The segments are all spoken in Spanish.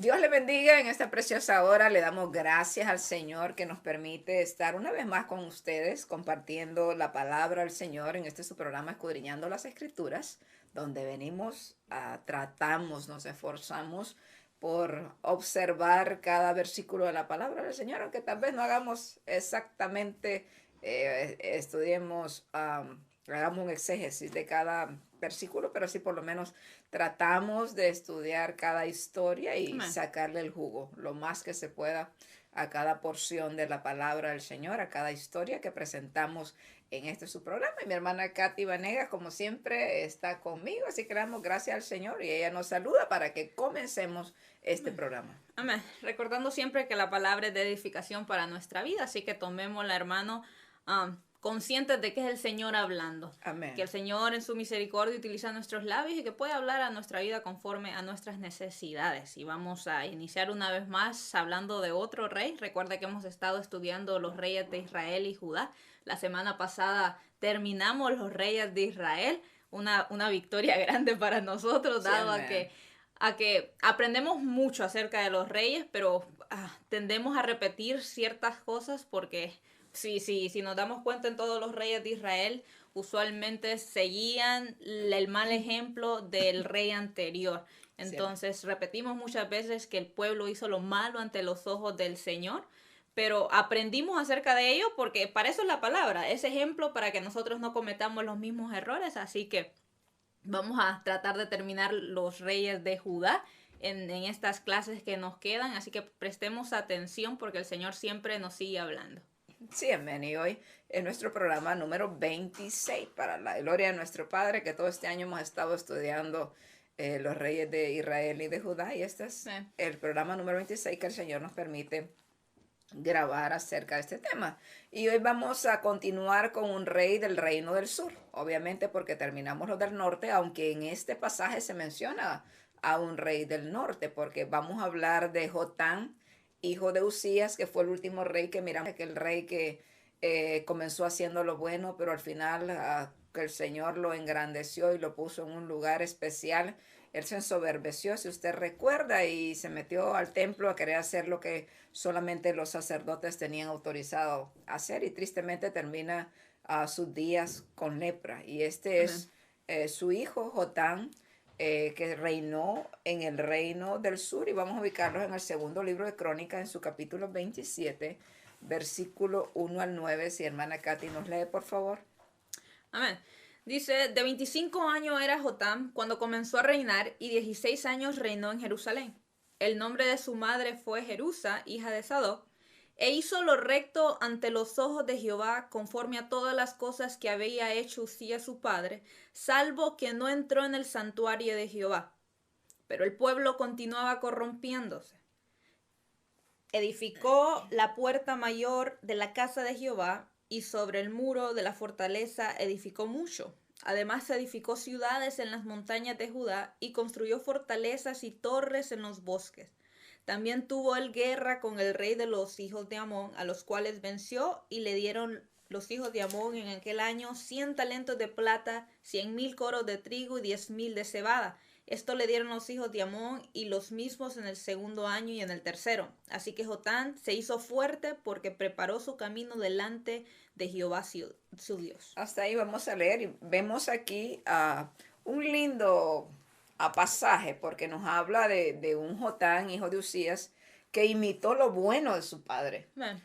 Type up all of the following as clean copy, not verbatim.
Dios le bendiga en esta preciosa hora. Le damos gracias al Señor que nos permite estar una vez más con ustedes compartiendo la palabra del Señor en este su programa Escudriñando las Escrituras, donde venimos tratamos, nos esforzamos por observar cada versículo de la palabra del Señor, aunque tal vez no hagamos exactamente, estudiemos, hagamos un exégesis de cada versículo, pero sí por lo menos tratamos de estudiar cada historia y Amén. sacarle el jugo lo más que se pueda a cada porción de la palabra del Señor, a cada historia que presentamos en este su programa. Y mi hermana Katy Vanegas, como siempre, está conmigo, así que le damos gracias al Señor y ella nos saluda para que comencemos este Amén. programa. Amén. Recordando siempre que la palabra es de edificación para nuestra vida, así que tomémosla, hermano, conscientes de que es el Señor hablando. Que Amén. el Señor en su misericordia utiliza nuestros labios y que puede hablar a nuestra vida conforme a nuestras necesidades. Y vamos a iniciar una vez más hablando de otro rey. Recuerda que hemos estado estudiando los reyes de Israel y Judá. La semana pasada terminamos los reyes de Israel. Una victoria grande para nosotros, Sí, dado amén. a que aprendemos mucho acerca de los reyes, pero tendemos a repetir ciertas cosas porque si nos damos cuenta en todos los reyes de Israel, usualmente seguían el mal ejemplo del rey anterior. Sí, amén. Entonces repetimos muchas veces que el pueblo hizo lo malo ante los ojos del Señor, pero aprendimos acerca de ello porque para eso es la palabra, es ejemplo para que nosotros no cometamos los mismos errores, así que vamos a tratar de terminar los reyes de Judá en estas clases que nos quedan, así que prestemos atención porque el Señor siempre nos sigue hablando. Sí, amén. Y hoy es nuestro programa número 26 para la gloria de nuestro Padre, que todo este año hemos estado estudiando los reyes de Israel y de Judá. Y este es Sí. el programa número 26 que el Señor nos permite grabar acerca de este tema. Y hoy vamos a continuar con un rey del reino del sur, obviamente porque terminamos los del norte, aunque en este pasaje se menciona a un rey del norte, porque vamos a hablar de Jotán, hijo de Usías, que fue el último rey que miramos, aquel rey que comenzó haciendo lo bueno, pero al final que el Señor lo engrandeció y lo puso en un lugar especial. Él se ensoberbeció, si usted recuerda, y se metió al templo a querer hacer lo que solamente los sacerdotes tenían autorizado hacer, y tristemente termina sus días con lepra. Y este Amén. es su hijo Jotán, que reinó en el reino del sur, y vamos a ubicarlos en el segundo libro de Crónicas, en su capítulo 27, versículo 1 al 9. Si hermana Katy nos lee, por favor. Amén. Dice, de 25 años era Jotam cuando comenzó a reinar y 16 años reinó en Jerusalén. El nombre de su madre fue Jerusa, hija de Sadoc, e hizo lo recto ante los ojos de Jehová conforme a todas las cosas que había hecho Usías su padre, salvo que no entró en el santuario de Jehová. Pero el pueblo continuaba corrompiéndose. Edificó la puerta mayor de la casa de Jehová y sobre el muro de la fortaleza edificó mucho. Además edificó ciudades en las montañas de Judá y construyó fortalezas y torres en los bosques. También tuvo él guerra con el rey de los hijos de Amón, a los cuales venció y le dieron los hijos de Amón en aquel año 100 talentos de plata, 100,000 coros de trigo y 10,000 de cebada. Esto le dieron los hijos de Amón y los mismos en el segundo año y en el tercero. Así que Jotán se hizo fuerte porque preparó su camino delante de Jehová su Dios. Hasta ahí vamos a leer y vemos aquí un lindo pasaje porque nos habla de un Jotán, hijo de Usías, que imitó lo bueno de su padre. Bueno,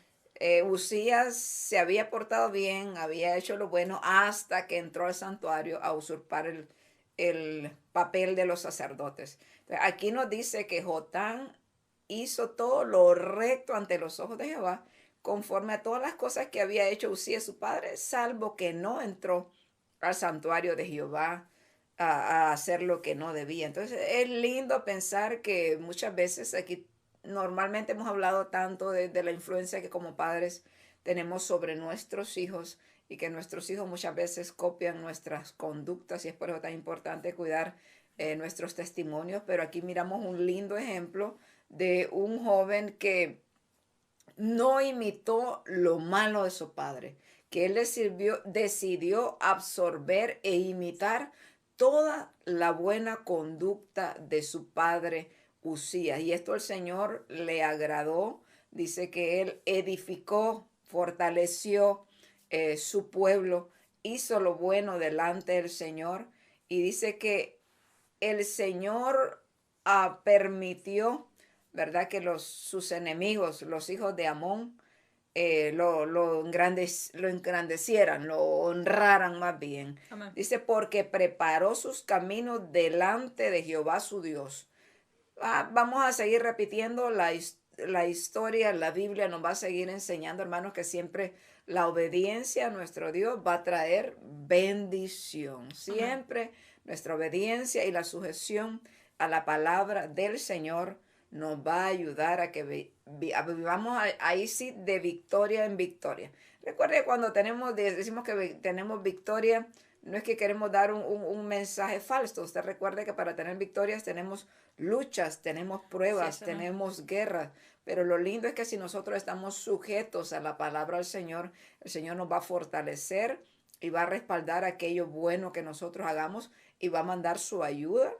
Usías se había portado bien, había hecho lo bueno hasta que entró al santuario a usurpar el papel de los sacerdotes. Entonces, aquí nos dice que Jotán hizo todo lo recto ante los ojos de Jehová, conforme a todas las cosas que había hecho Usías su padre, salvo que no entró al santuario de Jehová a hacer lo que no debía. Entonces es lindo pensar que muchas veces aquí normalmente hemos hablado tanto de la influencia que como padres tenemos sobre nuestros hijos, y que nuestros hijos muchas veces copian nuestras conductas, y es por eso tan importante cuidar nuestros testimonios. Pero aquí miramos un lindo ejemplo de un joven que no imitó lo malo de su padre, que él decidió absorber e imitar toda la buena conducta de su padre Usías. Y esto el Señor le agradó. Dice que él edificó, fortaleció su pueblo, hizo lo bueno delante del Señor. Y dice que el Señor permitió, ¿verdad? Que sus enemigos, los hijos de Amón, lo engrandecieran, lo honraran más bien. Amén. Dice, porque preparó sus caminos delante de Jehová su Dios. Vamos a seguir repitiendo la historia, la Biblia nos va a seguir enseñando, hermanos, que siempre la obediencia a nuestro Dios va a traer bendición. Amén. Siempre nuestra obediencia y la sujeción a la palabra del Señor nos va a ayudar a que vivamos ahí sí de victoria en victoria. Recuerde cuando decimos que tenemos victoria, no es que queremos dar un mensaje falso. Usted recuerde que para tener victorias tenemos luchas, tenemos pruebas, Sí, amén. tenemos guerras. Pero lo lindo es que si nosotros estamos sujetos a la palabra del Señor, el Señor nos va a fortalecer y va a respaldar aquello bueno que nosotros hagamos y va a mandar su ayuda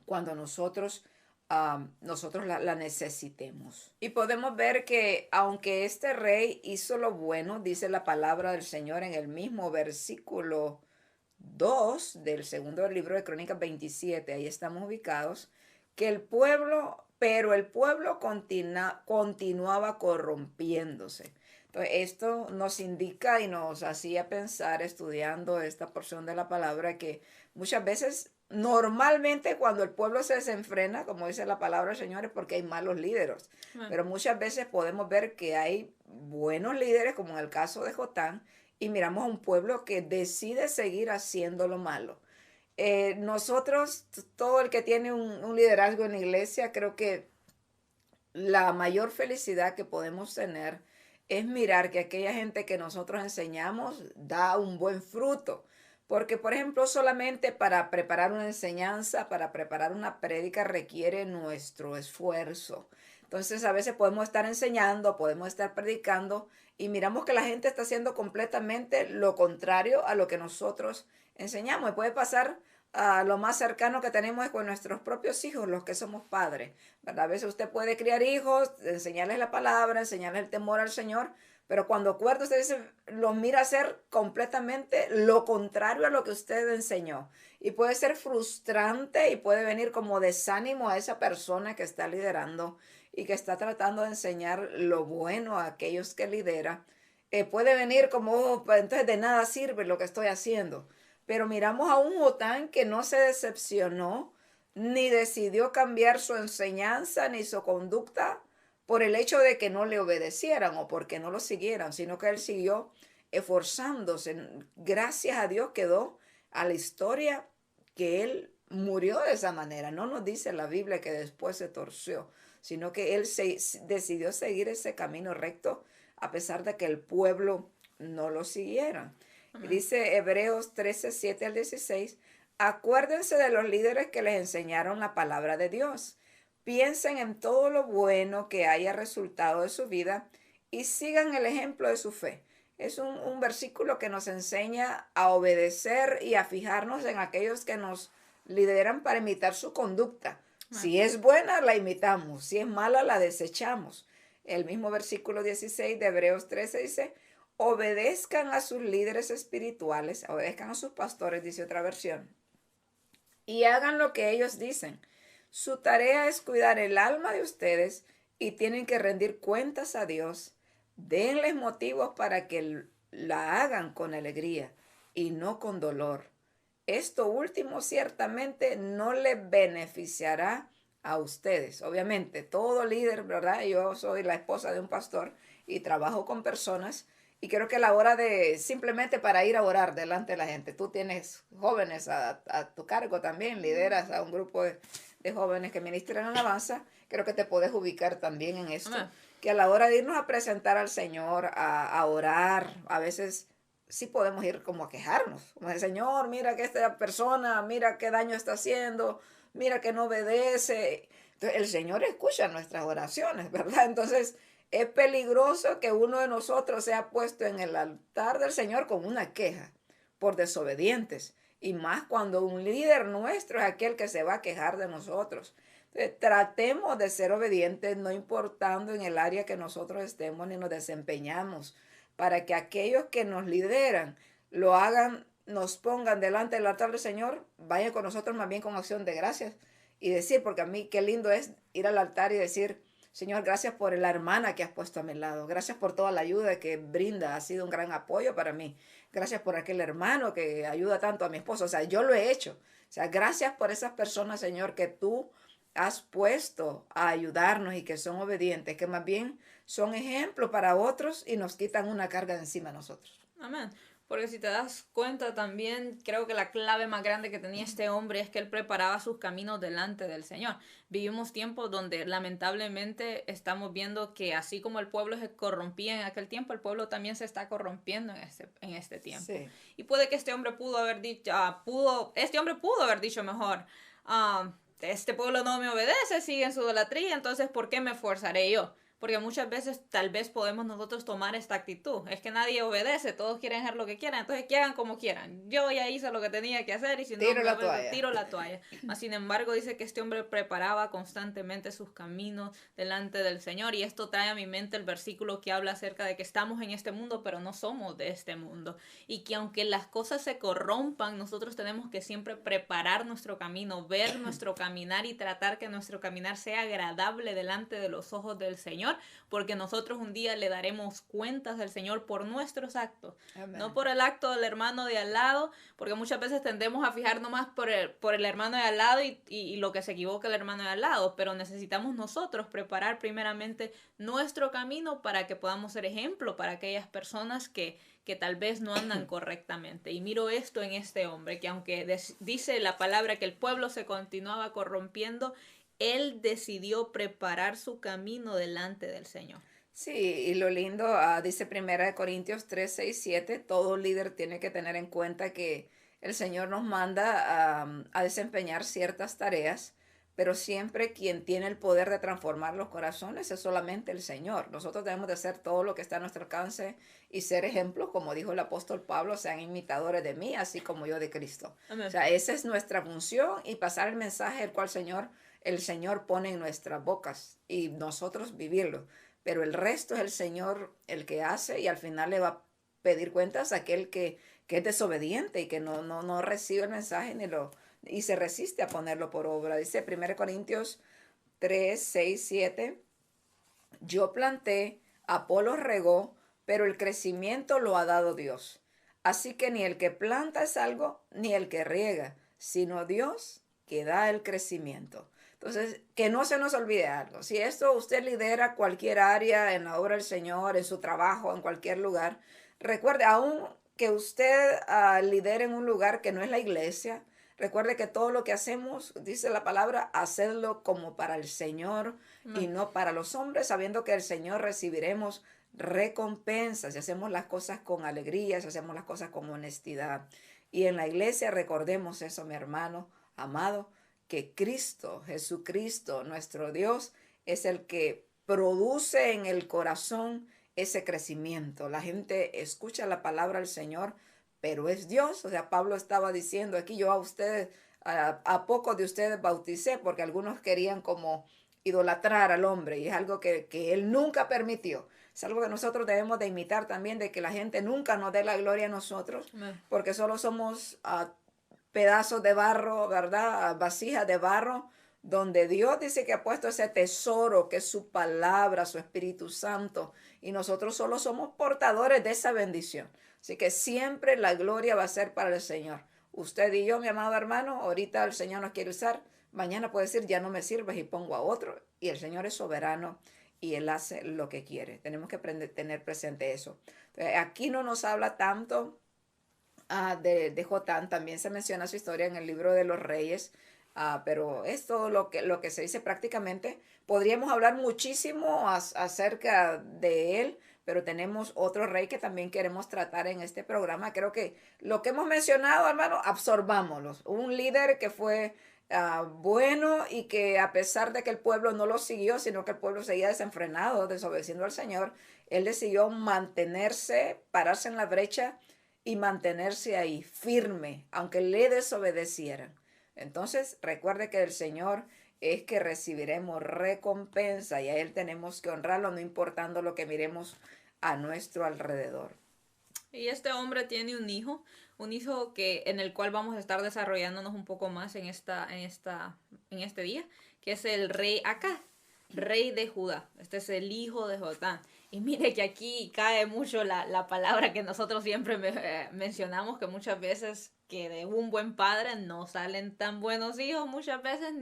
cuando nosotros la necesitemos. Y podemos ver que aunque este rey hizo lo bueno, dice la palabra del Señor en el mismo versículo 2 del segundo libro de Crónicas 27, ahí estamos ubicados, que pero el pueblo continuaba corrompiéndose. Entonces, esto nos indica y nos hacía pensar estudiando esta porción de la palabra que muchas veces, normalmente cuando el pueblo se desenfrena, como dice la palabra del Señor, es porque hay malos líderes. Amén. Pero muchas veces podemos ver que hay buenos líderes, como en el caso de Jotán, y miramos a un pueblo que decide seguir haciendo lo malo. Nosotros, todo el que tiene un liderazgo en la iglesia, creo que la mayor felicidad que podemos tener es mirar que aquella gente que nosotros enseñamos da un buen fruto. Porque, por ejemplo, solamente para preparar una enseñanza, para preparar una prédica, requiere nuestro esfuerzo. Entonces, a veces podemos estar enseñando, podemos estar predicando y miramos que la gente está haciendo completamente lo contrario a lo que nosotros enseñamos. Y puede pasar lo más cercano que tenemos es con nuestros propios hijos, los que somos padres, ¿verdad? A veces usted puede criar hijos, enseñarles la palabra, enseñarles el temor al Señor, pero cuando acuerda usted dice, los mira hacer completamente lo contrario a lo que usted enseñó. Y puede ser frustrante y puede venir como desánimo a esa persona que está liderando y que está tratando de enseñar lo bueno a aquellos que lidera. Puede venir como, "Oh, pues entonces de nada sirve lo que estoy haciendo". Pero miramos a un Jotán que no se decepcionó, ni decidió cambiar su enseñanza ni su conducta por el hecho de que no le obedecieran o porque no lo siguieran, sino que él siguió esforzándose. Gracias a Dios quedó a la historia que él murió de esa manera. No nos dice la Biblia que después se torció, sino que él decidió seguir ese camino recto a pesar de que el pueblo no lo siguiera. Y Amén. dice Hebreos 13, 7 al 16, acuérdense de los líderes que les enseñaron la palabra de Dios. Piensen en todo lo bueno que haya resultado de su vida y sigan el ejemplo de su fe. Es un versículo que nos enseña a obedecer y a fijarnos en aquellos que nos lideran para imitar su conducta. Amén. Si es buena, la imitamos. Si es mala, la desechamos. El mismo versículo 16 de Hebreos 13 dice, obedezcan a sus líderes espirituales, obedezcan a sus pastores, dice otra versión, y hagan lo que ellos dicen. Su tarea es cuidar el alma de ustedes y tienen que rendir cuentas a Dios. Denles motivos para que la hagan con alegría y no con dolor. Esto último ciertamente no les beneficiará a ustedes. Obviamente, todo líder, ¿verdad? Yo soy la esposa de un pastor y trabajo con personas y creo que a la hora de simplemente para ir a orar delante de la gente, tú tienes jóvenes a tu cargo también, lideras a un grupo de jóvenes que ministran alabanza, creo que te puedes ubicar también en esto, Amén. que a la hora de irnos a presentar al Señor, a orar, a veces sí podemos ir como a quejarnos, como el Señor, mira que esta persona, mira qué daño está haciendo, mira que no obedece. Entonces, el Señor escucha nuestras oraciones, ¿verdad? Entonces, es peligroso que uno de nosotros sea puesto en el altar del Señor con una queja por desobedientes. Y más cuando un líder nuestro es aquel que se va a quejar de nosotros. Tratemos de ser obedientes, no importando en el área que nosotros estemos ni nos desempeñamos, para que aquellos que nos lideran lo hagan, nos pongan delante del altar del Señor, vayan con nosotros más bien con acción de gracias y decir, porque a mí qué lindo es ir al altar y decir, Señor, gracias por la hermana que has puesto a mi lado, gracias por toda la ayuda que brinda, ha sido un gran apoyo para mí, gracias por aquel hermano que ayuda tanto a mi esposo, o sea, yo lo he hecho, o sea, gracias por esas personas, Señor, que tú has puesto a ayudarnos y que son obedientes, que más bien son ejemplos para otros y nos quitan una carga de encima a nosotros. Amén. Porque si te das cuenta también, creo que la clave más grande que tenía este hombre es que él preparaba sus caminos delante del Señor. Vivimos tiempos donde lamentablemente estamos viendo que así como el pueblo se corrompía en aquel tiempo, el pueblo también se está corrompiendo en este tiempo. Sí. Y puede que este hombre pudo haber dicho, este hombre pudo haber dicho mejor, este pueblo no me obedece, sigue en su idolatría, entonces ¿por qué me esforzaré yo? Porque muchas veces tal vez podemos nosotros tomar esta actitud. Es que nadie obedece, todos quieren hacer lo que quieran, entonces que hagan como quieran. Yo ya hice lo que tenía que hacer y si no, tiro la toalla. Mas, sin embargo, dice que este hombre preparaba constantemente sus caminos delante del Señor y esto trae a mi mente el versículo que habla acerca de que estamos en este mundo, pero no somos de este mundo. Y que aunque las cosas se corrompan, nosotros tenemos que siempre preparar nuestro camino, ver nuestro caminar y tratar que nuestro caminar sea agradable delante de los ojos del Señor, porque nosotros un día le daremos cuentas al Señor por nuestros actos, Amén. no por el acto del hermano de al lado, porque muchas veces tendemos a fijarnos más por el hermano de al lado y lo que se equivoca el hermano de al lado, pero necesitamos nosotros preparar primeramente nuestro camino para que podamos ser ejemplo para aquellas personas que tal vez no andan correctamente. Y miro esto en este hombre, que aunque dice la palabra que el pueblo se continuaba corrompiendo, él decidió preparar su camino delante del Señor. Sí, y lo lindo, dice Primera de Corintios 3, 6, 7, todo líder tiene que tener en cuenta que el Señor nos manda a desempeñar ciertas tareas, pero siempre quien tiene el poder de transformar los corazones es solamente el Señor. Nosotros debemos de hacer todo lo que está a nuestro alcance y ser ejemplos, como dijo el apóstol Pablo, sean imitadores de mí, así como yo de Cristo. Amén. O sea, esa es nuestra función y pasar el mensaje el cual el Señor pone en nuestras bocas y nosotros vivirlo. Pero el resto es el Señor el que hace y al final le va a pedir cuentas a aquel que es desobediente y que no recibe el mensaje y se resiste a ponerlo por obra. Dice 1 Corintios 3, 6, 7, yo planté, Apolo regó, pero el crecimiento lo ha dado Dios. Así que ni el que planta es algo, ni el que riega, sino Dios que da el crecimiento. Entonces, que no se nos olvide algo. Si esto usted lidera cualquier área en la obra del Señor, en su trabajo, en cualquier lugar, recuerde, aún que usted lidere en un lugar que no es la iglesia, recuerde que todo lo que hacemos, dice la palabra, hacedlo como para el Señor y no para los hombres, sabiendo que el Señor recibiremos recompensas si hacemos las cosas con alegría, si hacemos las cosas con honestidad. Y en la iglesia recordemos eso, mi hermano amado, que Cristo, Jesucristo, nuestro Dios, es el que produce en el corazón ese crecimiento. La gente escucha la palabra del Señor, pero es Dios. O sea, Pablo estaba diciendo aquí, yo a ustedes, a pocos de ustedes bauticé, porque algunos querían como idolatrar al hombre, y es algo que él nunca permitió. Es algo que nosotros debemos de imitar también, de que la gente nunca nos dé la gloria a nosotros, porque solo somos pedazos de barro, ¿verdad? Vasijas de barro, donde Dios dice que ha puesto ese tesoro que es su palabra, su Espíritu Santo, y nosotros solo somos portadores de esa bendición. Así que siempre la gloria va a ser para el Señor. Usted y yo, mi amado hermano, ahorita el Señor nos quiere usar, mañana puede decir, ya no me sirves y pongo a otro, y el Señor es soberano y Él hace lo que quiere. Tenemos que tener presente eso. Aquí no nos habla tanto de Jotán, también se menciona su historia en el libro de los Reyes, pero es todo lo que se dice prácticamente. Podríamos hablar muchísimo acerca de él, pero tenemos otro rey que también queremos tratar en este programa. Creo que lo que hemos mencionado, hermano, absorbámoslo. Un líder que fue bueno y que a pesar de que el pueblo no lo siguió, sino que el pueblo seguía desenfrenado, desobedeciendo al Señor, él decidió mantenerse, pararse en la brecha y mantenerse ahí firme, aunque le desobedecieran. Entonces, recuerde que el Señor es que recibiremos recompensa y a Él tenemos que honrarlo, no importando lo que miremos a nuestro alrededor. Y este hombre tiene un hijo que, en el cual vamos a estar desarrollándonos un poco más en este día, que es el rey Acaz, rey de Judá. Este es el hijo de Jotán. Y mire que aquí cae mucho la palabra que nosotros siempre mencionamos, que muchas veces que de un buen padre no salen tan buenos hijos, muchas veces,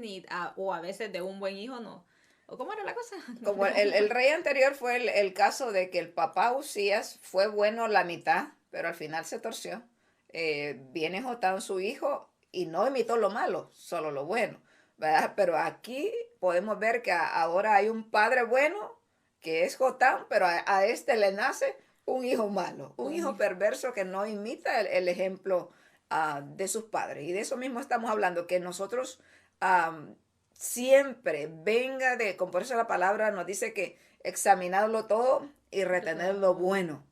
o a veces de un buen hijo no. ¿O cómo era la cosa? Como el rey anterior fue el caso de que el papá Usías fue bueno la mitad, pero al final se torció. Viene Jotán su hijo y no imitó lo malo, solo lo bueno, ¿verdad? Pero aquí podemos ver que ahora hay un padre bueno que es Jotán, pero a este le nace un hijo malo, un hijo perverso que no imita el ejemplo de sus padres. Y de eso mismo estamos hablando, que nosotros siempre venga como por eso la palabra nos dice que examinarlo todo y retener lo bueno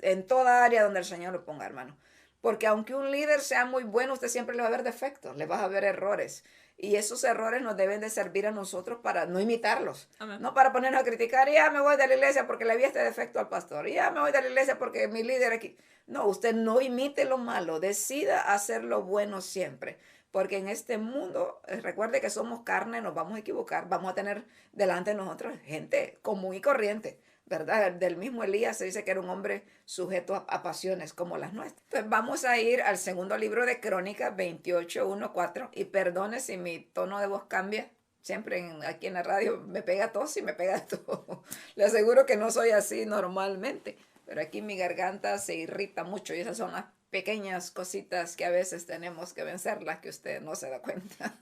en toda área donde el Señor lo ponga, hermano. Porque aunque un líder sea muy bueno, usted siempre le va a ver defectos, le va a ver errores. Y esos errores nos deben de servir a nosotros para no imitarlos. Amén. No para ponernos a criticar, ya me voy de la iglesia porque le vi este defecto al pastor, ya me voy de la iglesia porque mi líder aquí. No, usted no imite lo malo, decida hacer lo bueno siempre. Porque en este mundo, recuerde que somos carne, nos vamos a equivocar, vamos a tener delante de nosotros gente común y corriente, ¿verdad? Del mismo Elías se dice que era un hombre sujeto a pasiones como las nuestras. Entonces vamos a ir al segundo libro de Crónicas 28, 1, 4. Y perdone si mi tono de voz cambia. Siempre aquí en la radio me pega tos y me pega todo. Le aseguro que no soy así normalmente. Pero aquí mi garganta se irrita mucho y esas son las pequeñas cositas que a veces tenemos que vencerlas que usted no se da cuenta.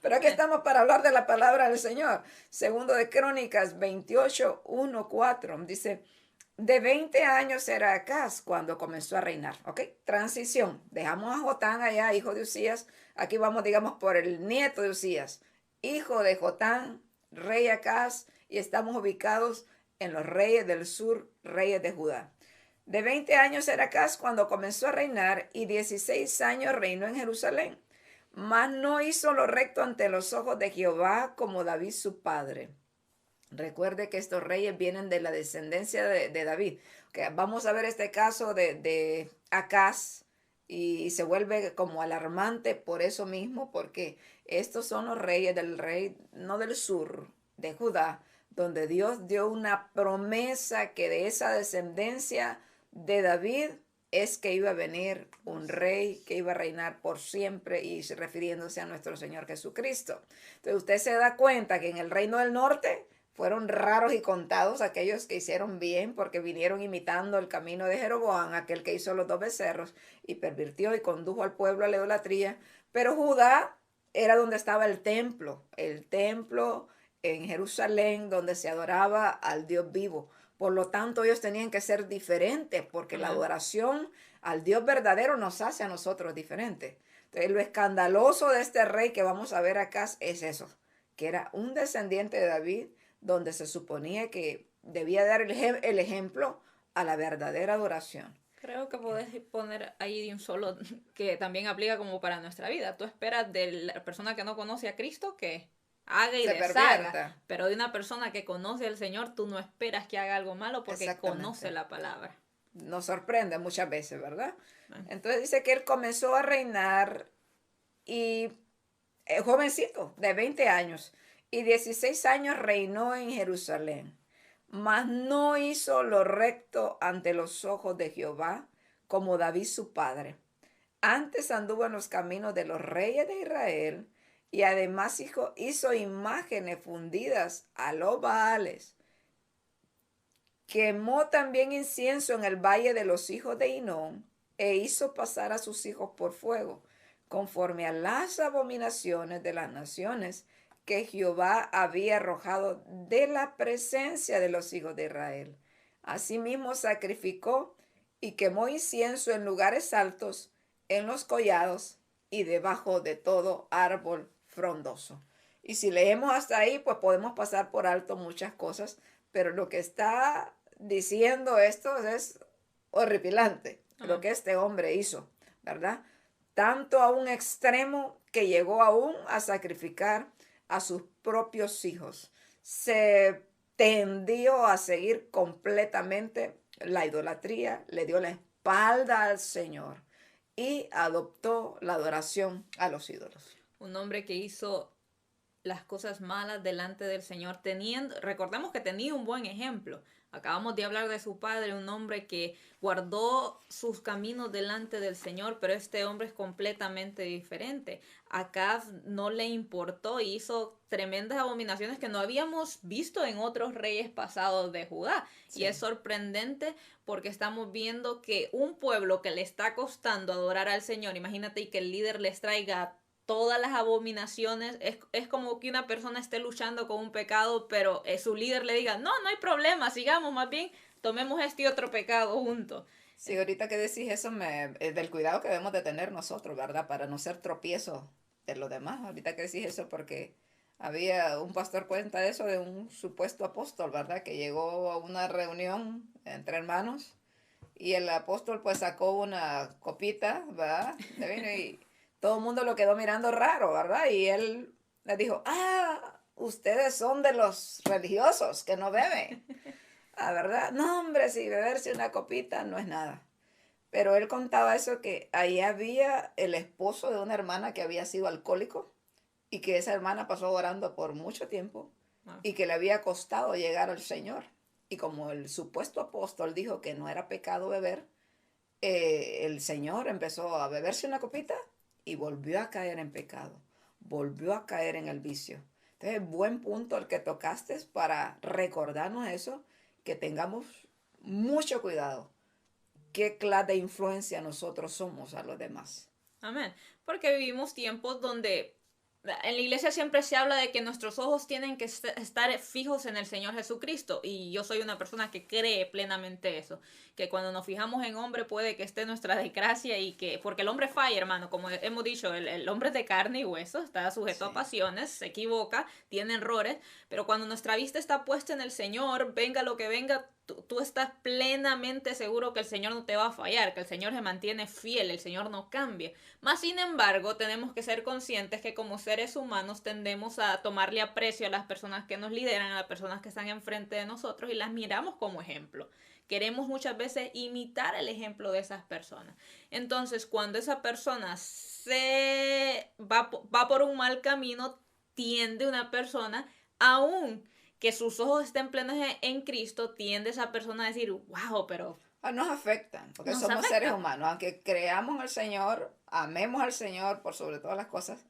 Pero aquí estamos para hablar de la palabra del Señor. Segundo de Crónicas 28, 1, 4. Dice, de 20 años era Acaz cuando comenzó a reinar. ¿Ok? Transición. Dejamos a Jotán allá, hijo de Usías. Aquí vamos, digamos, por el nieto de Usías. Hijo de Jotán, rey Acaz. Y estamos ubicados en los reyes del sur, reyes de Judá. De 20 años era Acaz cuando comenzó a reinar y 16 años reinó en Jerusalén. Mas no hizo lo recto ante los ojos de Jehová como David su padre. Recuerde que estos reyes vienen de la descendencia de David. Okay, vamos a ver este caso de Acaz y se vuelve como alarmante por eso mismo, porque estos son los reyes del rey, no del sur, de Judá, donde Dios dio una promesa que de esa descendencia de David es que iba a venir un rey que iba a reinar por siempre y refiriéndose a nuestro Señor Jesucristo. Entonces usted se da cuenta que en el reino del norte fueron raros y contados aquellos que hicieron bien porque vinieron imitando el camino de Jeroboam, aquel que hizo los 2 becerros y pervirtió y condujo al pueblo a la idolatría. Pero Judá era donde estaba el templo en Jerusalén donde se adoraba al Dios vivo. Por lo tanto, ellos tenían que ser diferentes porque la adoración al Dios verdadero nos hace a nosotros diferentes. Entonces, lo escandaloso de este rey que vamos a ver acá es eso, que era un descendiente de David, donde se suponía que debía dar el ejemplo a la verdadera adoración. Creo que podés poner ahí de un solo que también aplica como para nuestra vida. Tú esperas de la persona que no conoce a Cristo que haga y deshaga, pero de una persona que conoce al Señor, tú no esperas que haga algo malo porque conoce la palabra. Nos sorprende muchas veces, ¿verdad? Entonces dice que él comenzó a reinar y jovencito, de 20 años, y 16 años reinó en Jerusalén. Mas no hizo lo recto ante los ojos de Jehová, como David su padre. Antes anduvo en los caminos de los reyes de Israel, y además hizo imágenes fundidas a los Baales. Quemó también incienso en el valle de los hijos de Hinón, e hizo pasar a sus hijos por fuego, conforme a las abominaciones de las naciones que Jehová había arrojado de la presencia de los hijos de Israel. Asimismo sacrificó y quemó incienso en lugares altos, en los collados y debajo de todo árbol frondoso. Y si leemos hasta ahí, pues podemos pasar por alto muchas cosas, pero lo que está diciendo esto es horripilante, lo que este hombre hizo, ¿verdad? Tanto a un extremo que llegó aún a sacrificar a sus propios hijos. Se tendió a seguir completamente la idolatría, le dio la espalda al Señor y adoptó la adoración a los ídolos. Un hombre que hizo las cosas malas delante del Señor, recordemos que tenía un buen ejemplo. Acabamos de hablar de su padre, un hombre que guardó sus caminos delante del Señor, pero este hombre es completamente diferente. Acab no le importó y hizo tremendas abominaciones que no habíamos visto en otros reyes pasados de Judá. Sí. Y es sorprendente porque estamos viendo que un pueblo que le está costando adorar al Señor, imagínate, y que el líder les traiga todas las abominaciones, es como que una persona esté luchando con un pecado, pero su líder le diga, no hay problema, sigamos, más bien tomemos este otro pecado juntos. Sí, ahorita que decís eso, del cuidado que debemos de tener nosotros, ¿verdad? Para no ser tropiezo de los demás. Ahorita que decís eso, porque había un pastor cuenta eso de un supuesto apóstol, ¿verdad? Que llegó a una reunión entre hermanos y el apóstol pues sacó una copita, ¿verdad? De vino y todo el mundo lo quedó mirando raro, ¿verdad? Y él le dijo, ustedes son de los religiosos que no beben. ¿Verdad? No, hombre, si beberse una copita no es nada. Pero él contaba eso, que ahí había el esposo de una hermana que había sido alcohólico y que esa hermana pasó orando por mucho tiempo y que le había costado llegar al Señor. Y como el supuesto apóstol dijo que no era pecado beber, el Señor empezó a beberse una copita y volvió a caer en pecado, volvió a caer en el vicio. Entonces, buen punto el que tocaste para recordarnos eso, que tengamos mucho cuidado qué clase de influencia nosotros somos a los demás. Amén. Porque vivimos tiempos donde en la iglesia siempre se habla de que nuestros ojos tienen que estar fijos en el Señor Jesucristo, y yo soy una persona que cree plenamente eso, que cuando nos fijamos en hombre puede que esté nuestra desgracia, y que, porque el hombre falla, hermano, como hemos dicho, el hombre es de carne y hueso, está sujeto a pasiones, se equivoca, tiene errores, pero cuando nuestra vista está puesta en el Señor, venga lo que venga, tú estás plenamente seguro que el Señor no te va a fallar, que el Señor se mantiene fiel, el Señor no cambia. Más sin embargo, tenemos que ser conscientes que como seres humanos tendemos a tomarle aprecio a las personas que nos lideran, a las personas que están enfrente de nosotros, y las miramos como ejemplo. Queremos muchas veces imitar el ejemplo de esas personas. Entonces, cuando esa persona se va por un mal camino, tiende una persona aún que sus ojos estén plenos en Cristo, tiende esa persona a decir, wow, pero nos afectan, porque somos seres humanos. Aunque creamos al Señor, amemos al Señor por sobre todas las cosas,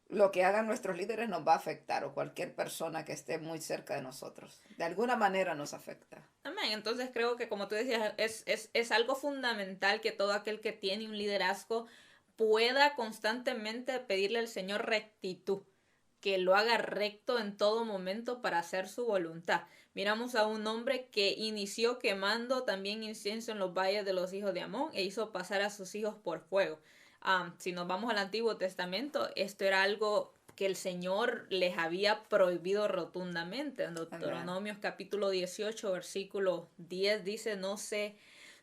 lo que hagan nuestros líderes nos va a afectar, o cualquier persona que esté muy cerca de nosotros. De alguna manera nos afecta. Amén. Entonces creo que, como tú decías, es algo fundamental que todo aquel que tiene un liderazgo pueda constantemente pedirle al Señor rectitud, que lo haga recto en todo momento para hacer su voluntad. Miramos a un hombre que inició quemando también incienso en los valles de los hijos de Amón e hizo pasar a sus hijos por fuego. Si nos vamos al Antiguo Testamento, esto era algo que el Señor les había prohibido rotundamente. En Deuteronomios capítulo 18, versículo 10 dice, no se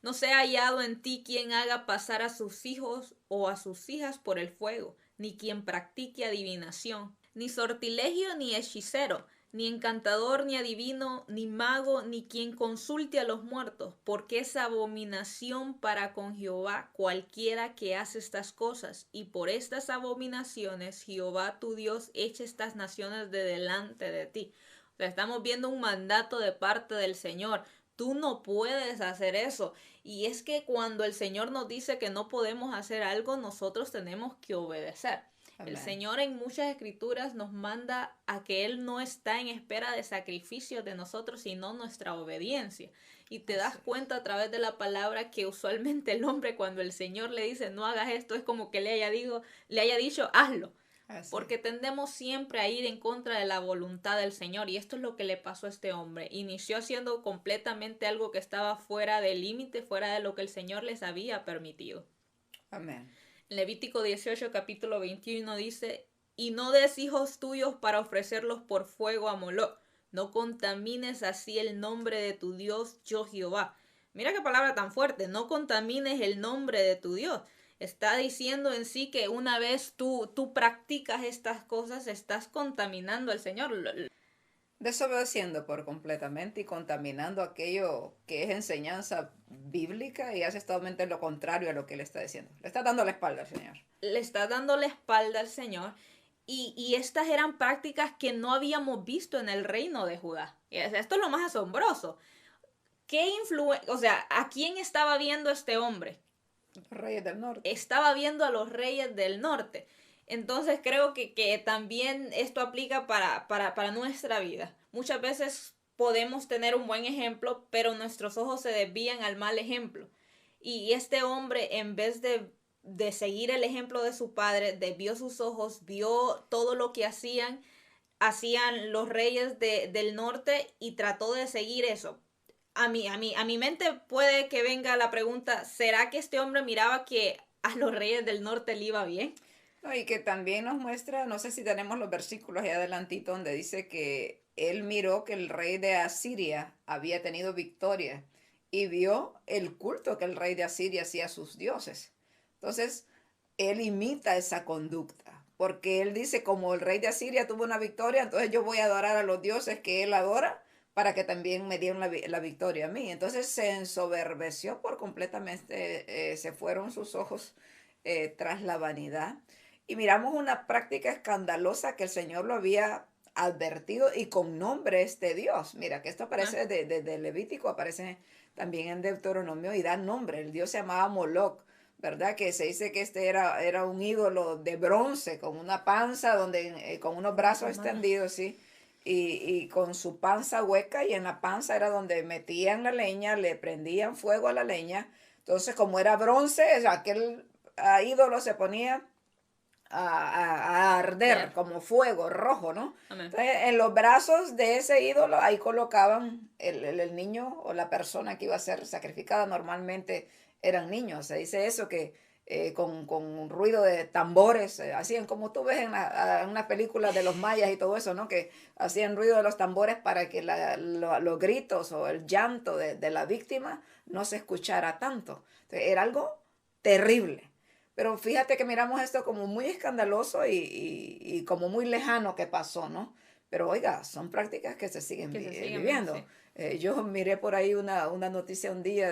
ha hallado en ti quien haga pasar a sus hijos o a sus hijas por el fuego, ni quien practique adivinación, ni sortilegio, ni hechicero, ni encantador, ni adivino, ni mago, ni quien consulte a los muertos, porque es abominación para con Jehová cualquiera que hace estas cosas, y por estas abominaciones Jehová tu Dios echa estas naciones de delante de ti. O sea, estamos viendo un mandato de parte del Señor. Tú no puedes hacer eso. Y es que cuando el Señor nos dice que no podemos hacer algo, nosotros tenemos que obedecer. Amén. El Señor en muchas escrituras nos manda a que Él no está en espera de sacrificios de nosotros, sino nuestra obediencia. Y te das cuenta a través de la palabra que usualmente el hombre, cuando el Señor le dice no hagas esto, es como que le haya dicho hazlo. Porque tendemos siempre a ir en contra de la voluntad del Señor, y esto es lo que le pasó a este hombre. Inició haciendo completamente algo que estaba fuera del límite, fuera de lo que el Señor les había permitido. Amén. Levítico 18, capítulo 21 dice, y no des hijos tuyos para ofrecerlos por fuego a Moloc, no contamines así el nombre de tu Dios, yo Jehová. Mira qué palabra tan fuerte, no contamines el nombre de tu Dios. Está diciendo en sí que una vez tú practicas estas cosas, estás contaminando al Señor. Desobedeciendo por completamente y contaminando aquello que es enseñanza bíblica y hace totalmente lo contrario a lo que él está diciendo. Le está dando la espalda al Señor. Le está dando la espalda al Señor. Y estas eran prácticas que no habíamos visto en el reino de Judá. Esto es lo más asombroso. O sea, ¿a quién estaba viendo este hombre? Los reyes del norte. Estaba viendo a los reyes del norte. Entonces creo que también esto aplica para nuestra vida. Muchas veces podemos tener un buen ejemplo, pero nuestros ojos se desvían al mal ejemplo. Y este hombre, en vez de seguir el ejemplo de su padre, desvió sus ojos, vio todo lo que hacían los reyes del norte y trató de seguir eso. A mi mente puede que venga la pregunta, ¿será que este hombre miraba que a los reyes del norte le iba bien? No, y que también nos muestra, no sé si tenemos los versículos ahí adelantito, donde dice que él miró que el rey de Asiria había tenido victoria y vio el culto que el rey de Asiria hacía a sus dioses. Entonces, él imita esa conducta, porque él dice, como el rey de Asiria tuvo una victoria, entonces yo voy a adorar a los dioses que él adora para que también me dieran la victoria a mí. Entonces se ensoberbeció por completamente, se fueron sus ojos tras la vanidad. Y miramos una práctica escandalosa que el Señor lo había advertido y con nombre este Dios. Mira, que esto aparece de Levítico, aparece también en Deuteronomio y da nombre. El Dios se llamaba Moloc, ¿verdad? Que se dice que este era un ídolo de bronce con una panza donde con unos brazos extendidos, ¿sí? Y con su panza hueca y en la panza era donde metían la leña, le prendían fuego a la leña. Entonces, como era bronce, aquel ídolo se ponía a arder como fuego rojo, ¿no? Amén. Entonces, en los brazos de ese ídolo, ahí colocaban el niño o la persona que iba a ser sacrificada. Normalmente eran niños. Se dice eso que con ruido de tambores, hacían como tú ves en una película de los mayas y todo eso, ¿no? Que hacían ruido de los tambores para que los gritos o el llanto de la víctima no se escuchara tanto. Entonces, era algo terrible. Pero fíjate que miramos esto como muy escandaloso y como muy lejano que pasó, ¿no? Pero oiga, son prácticas que se siguen viviendo. Sí. Yo miré por ahí una noticia un día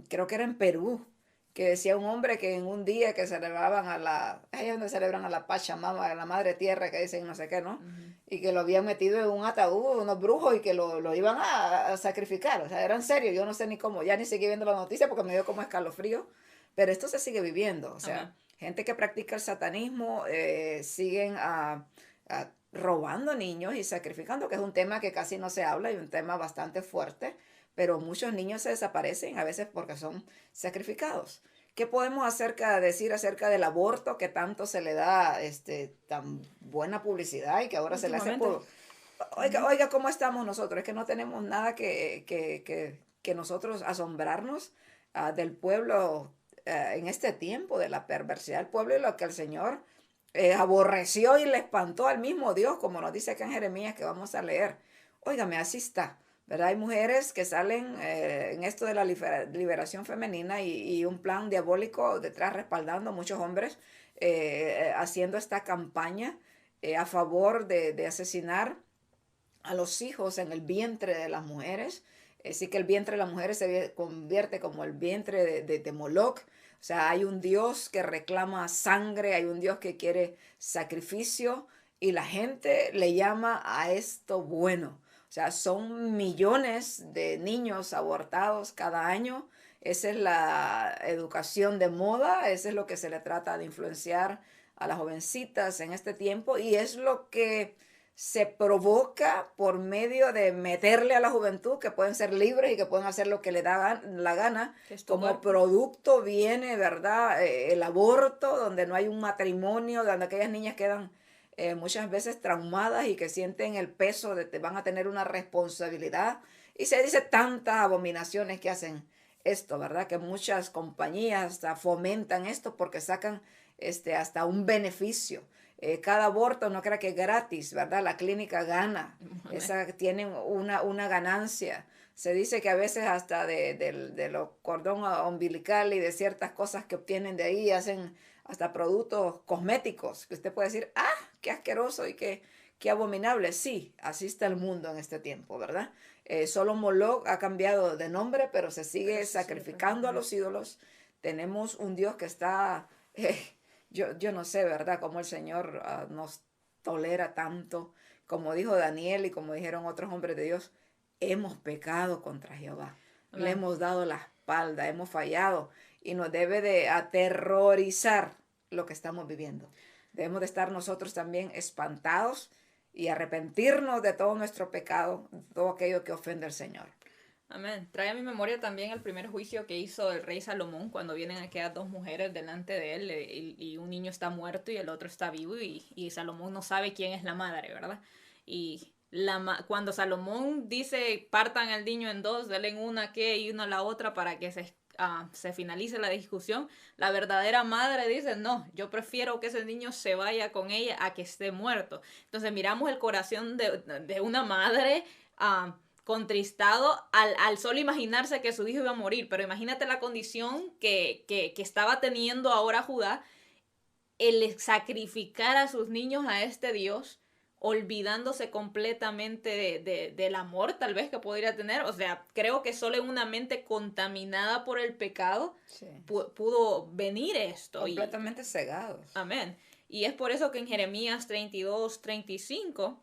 creo que era en Perú, que decía un hombre que en un día que celebraban ahí es donde celebran a la Pachamama, a la Madre Tierra, que dicen no sé qué, ¿no? Y que lo habían metido en un ataúd, unos brujos, y que lo iban a sacrificar. O sea, era en serio, yo no sé ni cómo, ya ni seguí viendo la noticia porque me dio como escalofrío. Pero esto se sigue viviendo, o sea, gente que practica el satanismo siguen robando niños y sacrificando, que es un tema que casi no se habla y un tema bastante fuerte, pero muchos niños se desaparecen a veces porque son sacrificados. ¿Qué podemos decir acerca del aborto que tanto se le da tan buena publicidad y que ahora se le hace por... Oiga, ¿cómo estamos nosotros? Es que no tenemos nada que nosotros asombrarnos del pueblo en este tiempo de la perversidad del pueblo y lo que el Señor aborreció y le espantó al mismo Dios, como nos dice acá en Jeremías que vamos a leer. Óigame, así está, ¿verdad? Hay mujeres que salen en esto de la liberación femenina y un plan diabólico detrás respaldando a muchos hombres haciendo esta campaña a favor de asesinar a los hijos en el vientre de las mujeres. Así que el vientre de las mujeres se convierte como el vientre de Moloch. O sea, hay un Dios que reclama sangre, hay un Dios que quiere sacrificio y la gente le llama a esto bueno. O sea, son millones de niños abortados cada año. Esa es la educación de moda, eso es lo que se le trata de influenciar a las jovencitas en este tiempo y es lo que se provoca por medio de meterle a la juventud que pueden ser libres y que pueden hacer lo que le da la gana. Como producto viene, ¿verdad? El aborto, donde no hay un matrimonio, donde aquellas niñas quedan muchas veces traumadas y que sienten el peso de que van a tener una responsabilidad. Y se dice tantas abominaciones que hacen esto, ¿verdad? Que muchas compañías fomentan esto porque sacan hasta un beneficio. Cada aborto no crea que es gratis, ¿verdad? La clínica gana, tiene una ganancia. Se dice que a veces hasta de los cordón umbilical y de ciertas cosas que obtienen de ahí hacen hasta productos cosméticos, que usted puede decir, ah, qué asqueroso y qué abominable. Sí, así está el mundo en este tiempo, ¿verdad? Solo Moloch ha cambiado de nombre, pero se sigue Pero se sigue sacrificando a practicando. los ídolos. Tenemos un Dios que está, yo no sé, ¿verdad? Cómo el Señor nos tolera tanto. Como dijo Daniel y como dijeron otros hombres de Dios, hemos pecado contra Jehová. Le Amén. hemos dado la espalda, hemos fallado y nos debe de aterrorizar lo que estamos viviendo. Debemos de estar nosotros también espantados y arrepentirnos de todo nuestro pecado, de todo aquello que ofende al Señor. Amén. Trae a mi memoria también el primer juicio que hizo el rey Salomón cuando vienen aquellas dos mujeres delante de él y un niño está muerto y el otro está vivo y Salomón no sabe quién es la madre, ¿verdad? Y cuando Salomón dice partan el niño en dos, denle una que y una a la otra para que se finalice la discusión, la verdadera madre dice, no, yo prefiero que ese niño se vaya con ella a que esté muerto. Entonces miramos el corazón de una madre contristado al solo imaginarse que su hijo iba a morir, pero imagínate la condición que estaba teniendo ahora Judá, el sacrificar a sus niños a este Dios, olvidándose completamente del amor tal vez que podría tener. O sea, creo que solo en una mente contaminada por el pecado Sí. pudo venir esto. Completamente cegados. Amén. Y es por eso que en Jeremías 32-35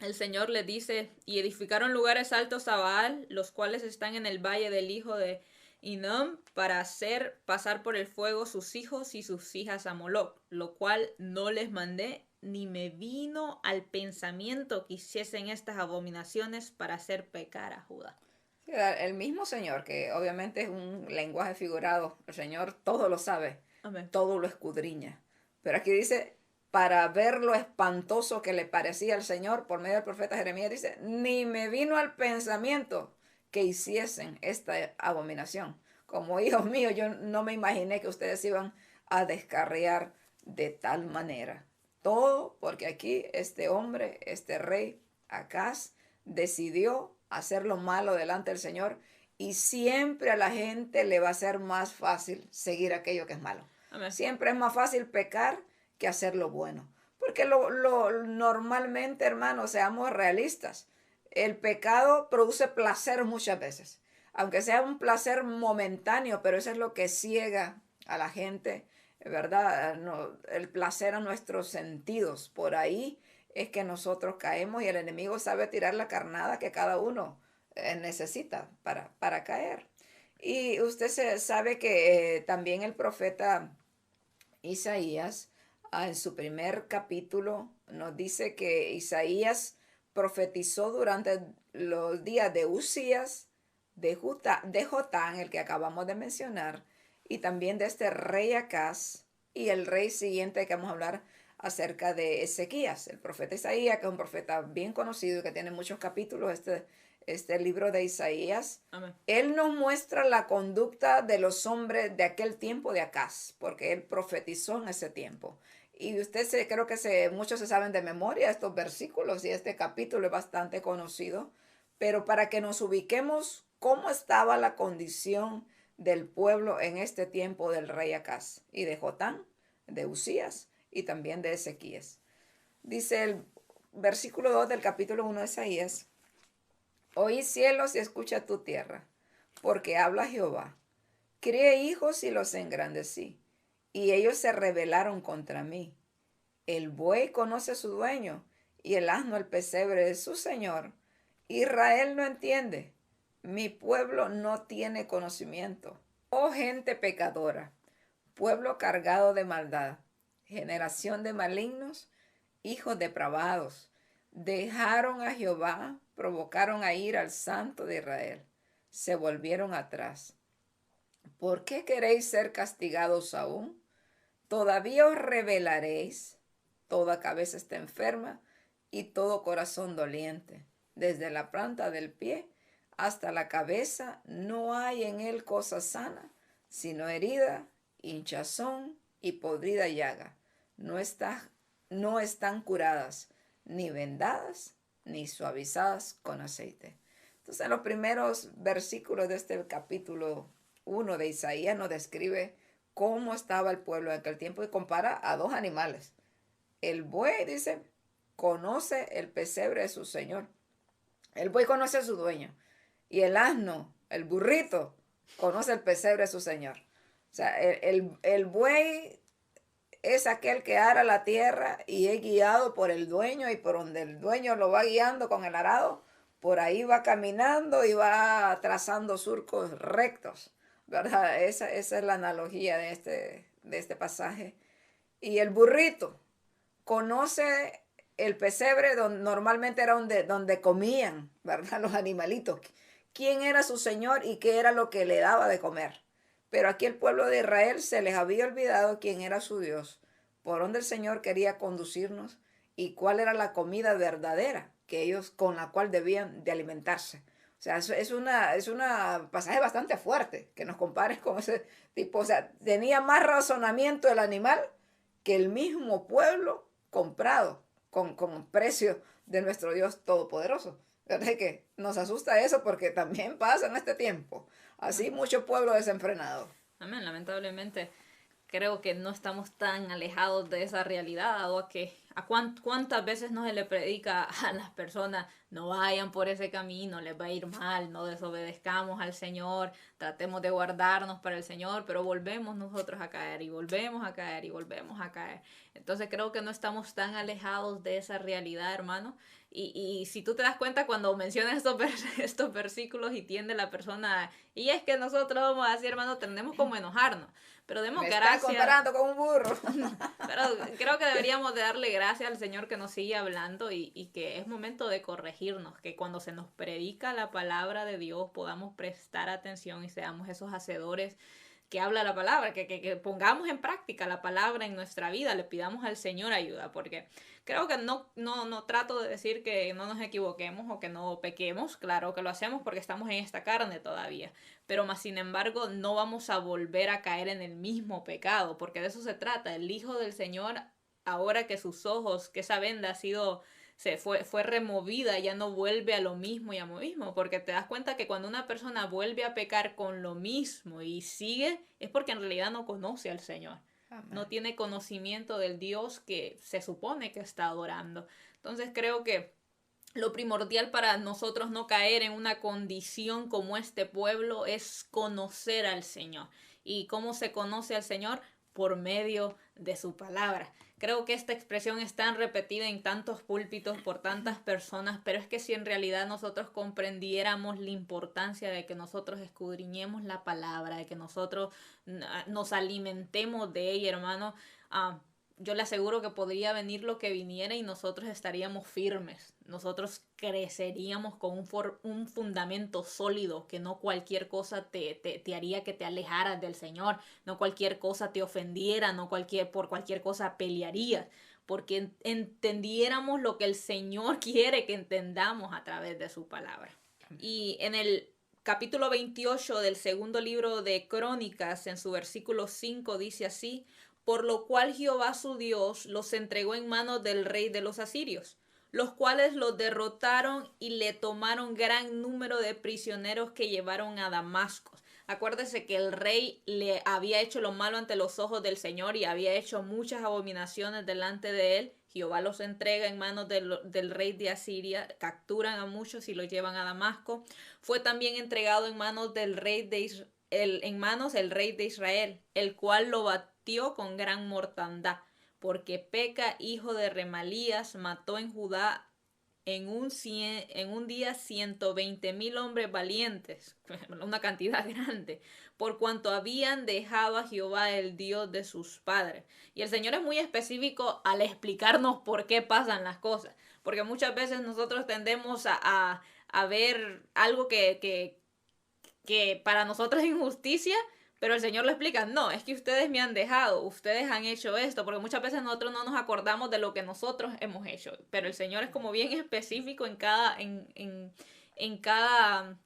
el Señor les dice, y edificaron lugares altos a Baal, los cuales están en el valle del hijo de Hinnom, para hacer pasar por el fuego sus hijos y sus hijas a Moloch, lo cual no les mandé, ni me vino al pensamiento que hiciesen estas abominaciones para hacer pecar a Judá. Sí, el mismo Señor, que obviamente es un lenguaje figurado, el Señor todo lo sabe, Amén. todo lo escudriña. Pero aquí dice, para ver lo espantoso que le parecía al Señor, por medio del profeta Jeremías, dice, ni me vino al pensamiento que hiciesen esta abominación. Como hijos míos, yo no me imaginé que ustedes iban a descarriar de tal manera. Todo porque aquí este hombre, este rey, Acaz, decidió hacer lo malo delante del Señor y siempre a la gente le va a ser más fácil seguir aquello que es malo. Amén. Siempre es más fácil pecar que hacer lo bueno. Porque normalmente, hermanos, seamos realistas. El pecado produce placer muchas veces. Aunque sea un placer momentáneo, pero eso es lo que ciega a la gente, ¿verdad? No, el placer a nuestros sentidos. Por ahí es que nosotros caemos y el enemigo sabe tirar la carnada que cada uno necesita para caer. Y usted sabe que también el profeta Isaías, en su primer capítulo, nos dice que Isaías profetizó durante los días de Usías, de Jotán, el que acabamos de mencionar, y también de este rey Acaz, y el rey siguiente que vamos a hablar acerca de Ezequías, el profeta Isaías, que es un profeta bien conocido y que tiene muchos capítulos, este libro de Isaías. Amén. Él nos muestra la conducta de los hombres de aquel tiempo de Acaz, porque él profetizó en ese tiempo. Y creo que muchos se saben de memoria estos versículos y este capítulo es bastante conocido, pero para que nos ubiquemos cómo estaba la condición del pueblo en este tiempo del rey Acaz y de Jotán, de Usías y también de Ezequías. Dice el versículo 2 del capítulo 1 de Isaías: oí cielos y escucha tu tierra, porque habla Jehová. Crié hijos y los engrandecí, y ellos se rebelaron contra mí. El buey conoce a su dueño, y el asno el pesebre de su señor. Israel no entiende, mi pueblo no tiene conocimiento. Oh gente pecadora, pueblo cargado de maldad, generación de malignos, hijos depravados, dejaron a Jehová, provocaron a ir al Santo de Israel, se volvieron atrás. ¿Por qué queréis ser castigados aún? Todavía os rebelaréis. Toda cabeza está enferma y todo corazón doliente. Desde la planta del pie hasta la cabeza no hay en él cosa sana, sino herida, hinchazón y podrida llaga. No están curadas, ni vendadas, ni suavizadas con aceite. Entonces, en los primeros versículos de este capítulo 1 de Isaías nos describe cómo estaba el pueblo en aquel tiempo y compara a dos animales. El buey, dice, conoce el pesebre de su señor. El buey conoce a su dueño. Y el asno, el burrito, conoce el pesebre de su señor. O sea, el buey es aquel que ara la tierra y es guiado por el dueño, y por donde el dueño lo va guiando con el arado, por ahí va caminando y va trazando surcos rectos, ¿verdad? Esa es la analogía de este pasaje. Y el burrito conoce el pesebre donde normalmente era donde comían, ¿verdad? Los animalitos. ¿Quién era su señor y qué era lo que le daba de comer? Pero aquí el pueblo de Israel se les había olvidado quién era su Dios, por dónde el Señor quería conducirnos y cuál era la comida verdadera que ellos con la cual debían de alimentarse. O sea, es una pasaje bastante fuerte que nos compares con ese tipo. O sea, tenía más razonamiento el animal que el mismo pueblo comprado con precio de nuestro Dios Todopoderoso. ¿Verdad que nos asusta eso? Porque también pasa en este tiempo. Así mucho pueblo desenfrenado. Amén, lamentablemente creo que no estamos tan alejados de esa realidad, dado a que cuántas veces no se le predica a las personas: no vayan por ese camino, les va a ir mal, no desobedezcamos al Señor, tratemos de guardarnos para el Señor, pero volvemos nosotros a caer y volvemos a caer y volvemos a caer. Entonces creo que no estamos tan alejados de esa realidad, hermano. Y si tú te das cuenta cuando mencionas estos versículos y tiende la persona, y es que nosotros vamos a decir, hermano, tenemos como enojarnos, pero demos Me gracias. está comparando con un burro. Pero creo que deberíamos de darle gracias al Señor que nos sigue hablando y que es momento de corregirnos, que cuando se nos predica la palabra de Dios podamos prestar atención y seamos esos hacedores que habla la palabra, que pongamos en práctica la palabra en nuestra vida, le pidamos al Señor ayuda, porque creo que no trato de decir que no nos equivoquemos o que no pequemos, claro que lo hacemos porque estamos en esta carne todavía, pero más sin embargo no vamos a volver a caer en el mismo pecado, porque de eso se trata. El Hijo del Señor, ahora que sus ojos, que esa venda fue removida, ya no vuelve a lo mismo y a lo mismo, porque te das cuenta que cuando una persona vuelve a pecar con lo mismo y sigue, es porque en realidad no conoce al Señor. Amén. No tiene conocimiento del Dios que se supone que está adorando. Entonces creo que lo primordial para nosotros no caer en una condición como este pueblo es conocer al Señor. ¿Y cómo se conoce al Señor? Por medio de su palabra. Creo que esta expresión es tan repetida en tantos púlpitos por tantas personas, pero es que si en realidad nosotros comprendiéramos la importancia de que nosotros escudriñemos la palabra, de que nosotros nos alimentemos de ella, hermano, yo le aseguro que podría venir lo que viniera y nosotros estaríamos firmes. Nosotros creceríamos con un fundamento sólido, que no cualquier cosa te haría que te alejaras del Señor, no cualquier cosa te ofendiera, por cualquier cosa pelearías, porque entendiéramos lo que el Señor quiere que entendamos a través de su palabra. Y en el capítulo 28 del segundo libro de Crónicas, en su versículo 5, dice así: por lo cual Jehová su Dios los entregó en manos del rey de los asirios, los cuales los derrotaron y le tomaron gran número de prisioneros que llevaron a Damasco. Acuérdese que el rey le había hecho lo malo ante los ojos del Señor y había hecho muchas abominaciones delante de él. Jehová los entrega en manos del rey de Asiria, capturan a muchos y los llevan a Damasco. Fue también entregado en manos del rey de el rey de Israel, el cual lo batió con gran mortandad, porque Peca, hijo de Remalías, mató en Judá en un día 120,000 hombres valientes, una cantidad grande, por cuanto habían dejado a Jehová, el Dios de sus padres. Y el Señor es muy específico al explicarnos por qué pasan las cosas, porque muchas veces nosotros tendemos a ver algo que para nosotros es injusticia, pero el Señor lo explica: no, es que ustedes me han dejado, ustedes han hecho esto, porque muchas veces nosotros no nos acordamos de lo que nosotros hemos hecho, pero el Señor es como bien específico en cada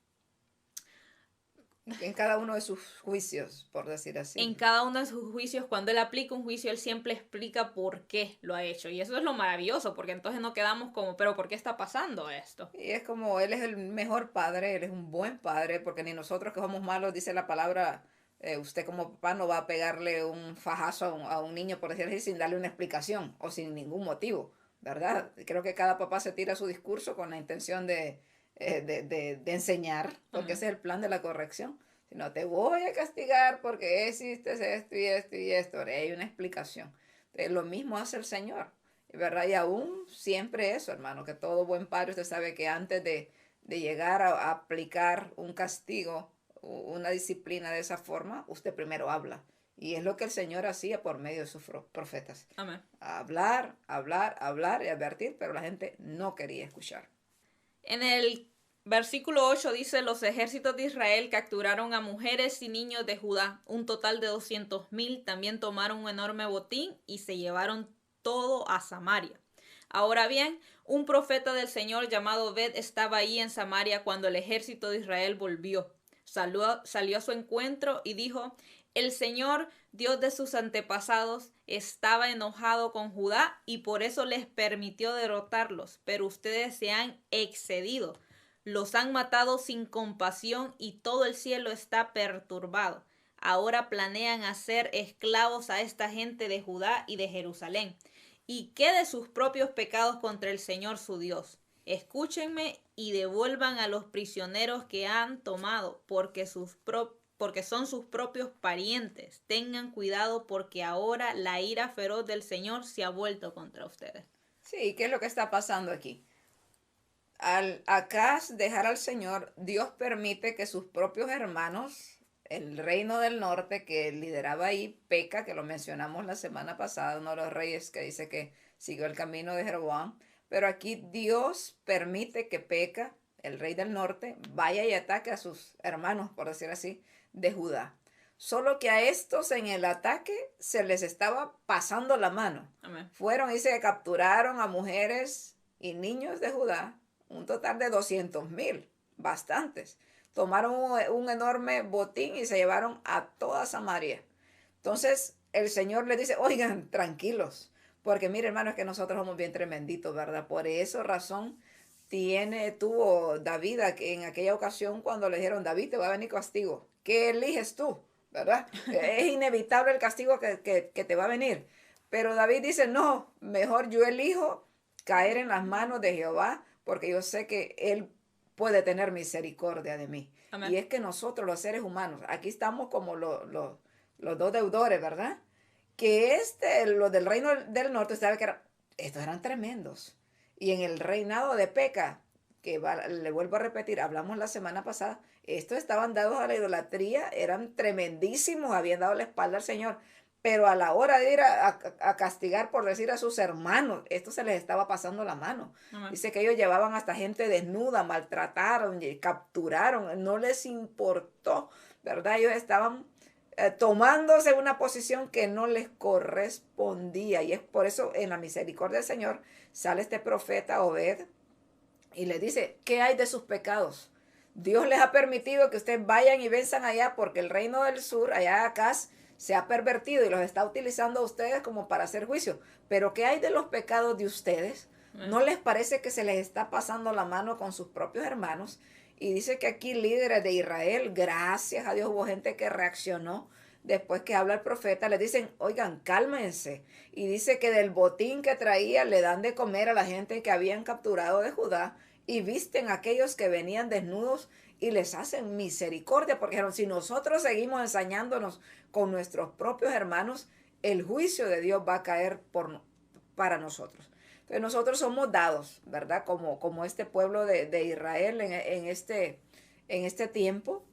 En cada uno de sus juicios, por decir En así. cada uno de sus juicios, cuando él aplica un juicio, él siempre explica por qué lo ha hecho. Y eso es lo maravilloso, porque entonces no quedamos como, pero ¿por qué está pasando esto? Y es como Él es el mejor padre, Él es un buen padre, porque ni nosotros que somos malos, dice la palabra, usted como papá no va a pegarle un fajazo a un niño, por decir así, sin darle una explicación o sin ningún motivo, ¿verdad? Creo que cada papá se tira su discurso con la intención de enseñar, porque Amén. ese es el plan de la corrección. Si no, te voy a castigar porque hiciste esto y esto y esto. Hay una explicación. Entonces, lo mismo hace el Señor. ¿Verdad? Y aún siempre eso, hermano, que todo buen padre, usted sabe que antes de llegar a aplicar un castigo, una disciplina de esa forma, usted primero habla. Y es lo que el Señor hacía por medio de sus profetas. Amén. Hablar, hablar, hablar y advertir, pero la gente no quería escuchar. En el versículo 8 dice, los ejércitos de Israel capturaron a mujeres y niños de Judá, un total de 200,000, también tomaron un enorme botín y se llevaron todo a Samaria. Ahora bien, un profeta del Señor llamado Obed estaba ahí en Samaria cuando el ejército de Israel volvió. Salió a su encuentro y dijo, el Señor, Dios de sus antepasados, estaba enojado con Judá y por eso les permitió derrotarlos, pero ustedes se han excedido. Los han matado sin compasión y todo el cielo está perturbado. Ahora planean hacer esclavos a esta gente de Judá y de Jerusalén. ¿Y qué de sus propios pecados contra el Señor su Dios? Escúchenme y devuelvan a los prisioneros que han tomado, porque son sus propios parientes. Tengan cuidado porque ahora la ira feroz del Señor se ha vuelto contra ustedes. Sí, ¿qué es lo que está pasando aquí? Al acá dejar al Señor, Dios permite que sus propios hermanos, el reino del norte que lideraba ahí, Peca, que lo mencionamos la semana pasada, uno de los reyes que dice que siguió el camino de Jeroboam, pero aquí Dios permite que Peca, el rey del norte, vaya y ataque a sus hermanos, por decir así, de Judá. Solo que a estos en el ataque se les estaba pasando la mano. Amén. Fueron y se capturaron a mujeres y niños de Judá, un total de 200,000, bastantes. Tomaron un enorme botín y se llevaron a toda Samaria. Entonces el Señor le dice, oigan, tranquilos, porque mire hermano, es que nosotros somos bien tremenditos, ¿verdad? Por esa razón tuvo David en aquella ocasión cuando le dijeron, David, te va a venir castigo. ¿Qué eliges tú? ¿Verdad? Es inevitable el castigo que te va a venir. Pero David dice, no, mejor yo elijo caer en las manos de Jehová, porque yo sé que Él puede tener misericordia de mí. Amén. Y es que nosotros, los seres humanos, aquí estamos como los dos deudores, ¿verdad? Que los del reino del norte, sabe que estos eran tremendos. Y en el reinado de Peca, le vuelvo a repetir, hablamos la semana pasada, estos estaban dados a la idolatría, eran tremendísimos, habían dado la espalda al Señor. Pero a la hora de ir a castigar, por decir, a sus hermanos, esto se les estaba pasando la mano. Amén. Dice que ellos llevaban hasta gente desnuda, maltrataron, capturaron, no les importó, ¿verdad? Ellos estaban tomándose una posición que no les correspondía. Y es por eso en la misericordia del Señor sale este profeta Obed y le dice, ¿qué hay de sus pecados? Dios les ha permitido que ustedes vayan y venzan allá porque el reino del sur, allá acá, se ha pervertido y los está utilizando a ustedes como para hacer juicio. Pero ¿qué hay de los pecados de ustedes? ¿No les parece que se les está pasando la mano con sus propios hermanos? Y dice que aquí líderes de Israel, gracias a Dios, hubo gente que reaccionó. Después que habla el profeta, le dicen, oigan, cálmense. Y dice que del botín que traía le dan de comer a la gente que habían capturado de Judá y visten a aquellos que venían desnudos y les hacen misericordia, porque dijeron, si nosotros seguimos ensañándonos con nuestros propios hermanos, el juicio de Dios va a caer para nosotros. Entonces nosotros somos dados, ¿verdad? Como este pueblo de Israel en este tiempo,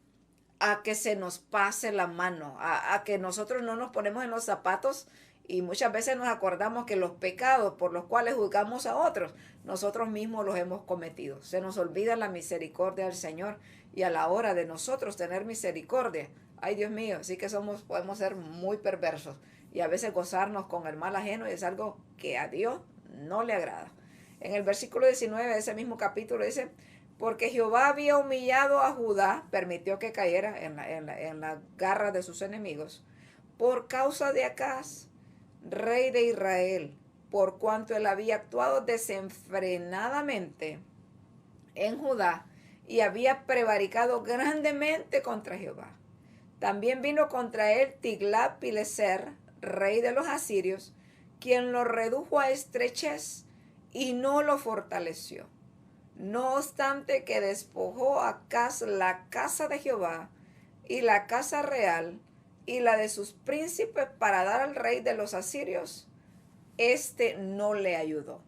a que se nos pase la mano, a que nosotros no nos ponemos en los zapatos y muchas veces nos acordamos que los pecados por los cuales juzgamos a otros, nosotros mismos los hemos cometido. Se nos olvida la misericordia del Señor y a la hora de nosotros tener misericordia, ay Dios mío, sí que podemos ser muy perversos y a veces gozarnos con el mal ajeno y es algo que a Dios no le agrada. En el versículo 19 de ese mismo capítulo dice, porque Jehová había humillado a Judá, permitió que cayera en la garra de sus enemigos, por causa de Acaz, rey de Israel, por cuanto él había actuado desenfrenadamente en Judá y había prevaricado grandemente contra Jehová. También vino contra él Tiglat-Pileser, rey de los asirios, quien lo redujo a estrechez y no lo fortaleció. No obstante que despojó a Acaz la casa de Jehová y la casa real y la de sus príncipes para dar al rey de los asirios, este no le ayudó.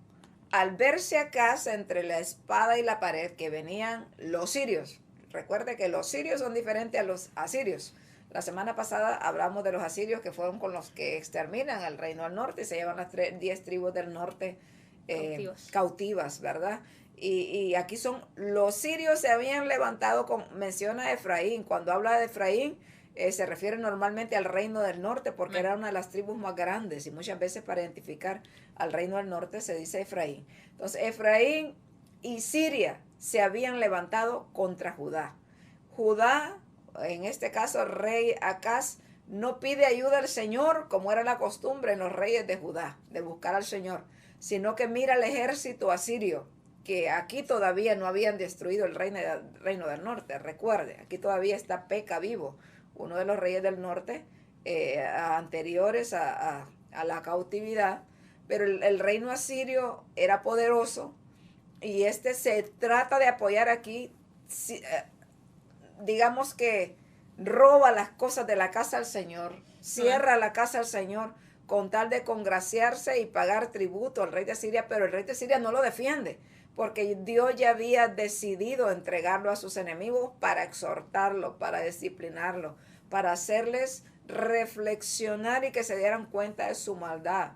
Al verse Acaz entre la espada y la pared que venían los sirios, recuerde que los sirios son diferentes a los asirios. La semana pasada hablamos de los asirios que fueron con los que exterminan al reino del norte y se llevan las 10 tribus del norte cautivas, ¿verdad? Y aquí son, los sirios se habían levantado, menciona a Efraín, cuando habla de Efraín, se refiere normalmente al reino del norte porque era una de las tribus más grandes y muchas veces para identificar al reino del norte se dice Efraín. Entonces Efraín y Siria se habían levantado contra Judá. Judá, en este caso el rey Acaz, no pide ayuda al Señor como era la costumbre en los reyes de Judá, de buscar al Señor, sino que mira el ejército asirio, que aquí todavía no habían destruido el reino del norte. Recuerde, aquí todavía está Peca vivo, uno de los reyes del norte anteriores a la cautividad, pero el reino asirio era poderoso y este se trata de apoyar aquí, digamos que roba las cosas de la casa del Señor, cierra la casa del Señor con tal de congraciarse y pagar tributo al rey de Siria, pero el rey de Siria no lo defiende, porque Dios ya había decidido entregarlo a sus enemigos para exhortarlo, para disciplinarlo, para hacerles reflexionar y que se dieran cuenta de su maldad.